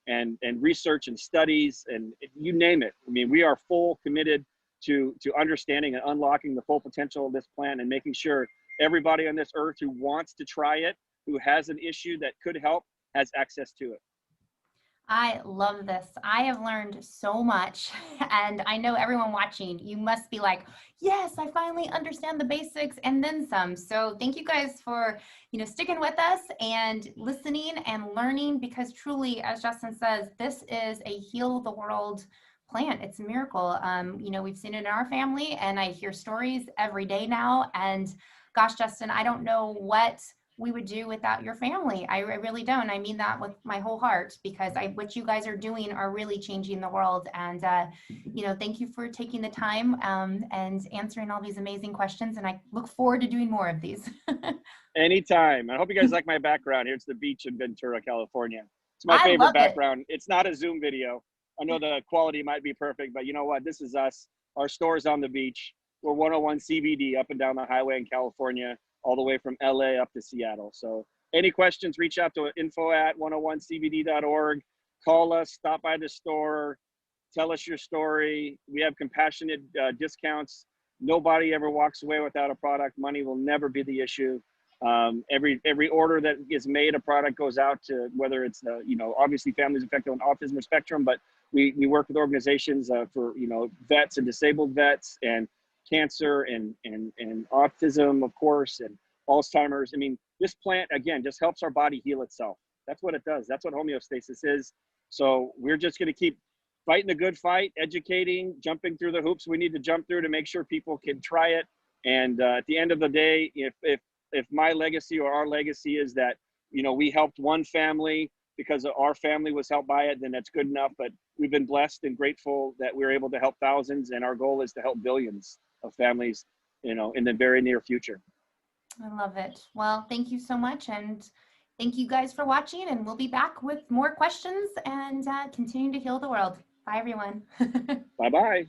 and research and studies and you name it. I mean, we are full committed to understanding and unlocking the full potential of this plant, and making sure everybody on this earth who wants to try it, who has an issue that could help, has access to it. I love this. I have learned so much, and I know everyone watching, you must be like, yes, I finally understand the basics and then some. So thank you guys for, you know, sticking with us and listening and learning, because truly, as Justin says, this is a heal the world plant. It's a miracle. You know, we've seen it in our family, and I hear stories every day now. And gosh, Justin, I don't know what we would do without your family. I really don't. I mean that with my whole heart, because what you guys are doing are really changing the world. And, you know, thank you for taking the time and answering all these amazing questions. And I look forward to doing more of these. Anytime. I hope you guys like my background. Here's the beach in Ventura, California. It's my I favorite love it. background. It's not a Zoom video. I know the quality might be perfect, but you know what? This is us. Our store's on the beach. We're 101 CBD up and down the highway in California, all the way from LA up to Seattle. So any questions, reach out to info@101cbd.org. Call us, stop by the store, tell us your story. We have compassionate discounts. Nobody ever walks away without a product. Money will never be the issue. Every order that is made, a product goes out to, whether it's you know, obviously families affected on autism spectrum, but we work with organizations for, you know, vets and disabled vets, and cancer and autism, of course, and Alzheimer's. I mean, this plant, again, just helps our body heal itself. That's what it does. That's what homeostasis is. So we're just going to keep fighting the good fight, educating, jumping through the hoops we need to jump through to make sure people can try it. And at the end of the day, if my legacy or our legacy is that, you know, we helped one family because our family was helped by it, then that's good enough. But we've been blessed and grateful that we're able to help thousands, and our goal is to help billions of families, you know, in the very near future. I love it. Well, thank you so much. And thank you guys for watching. And we'll be back with more questions and continue to heal the world. Bye, everyone. Bye-bye.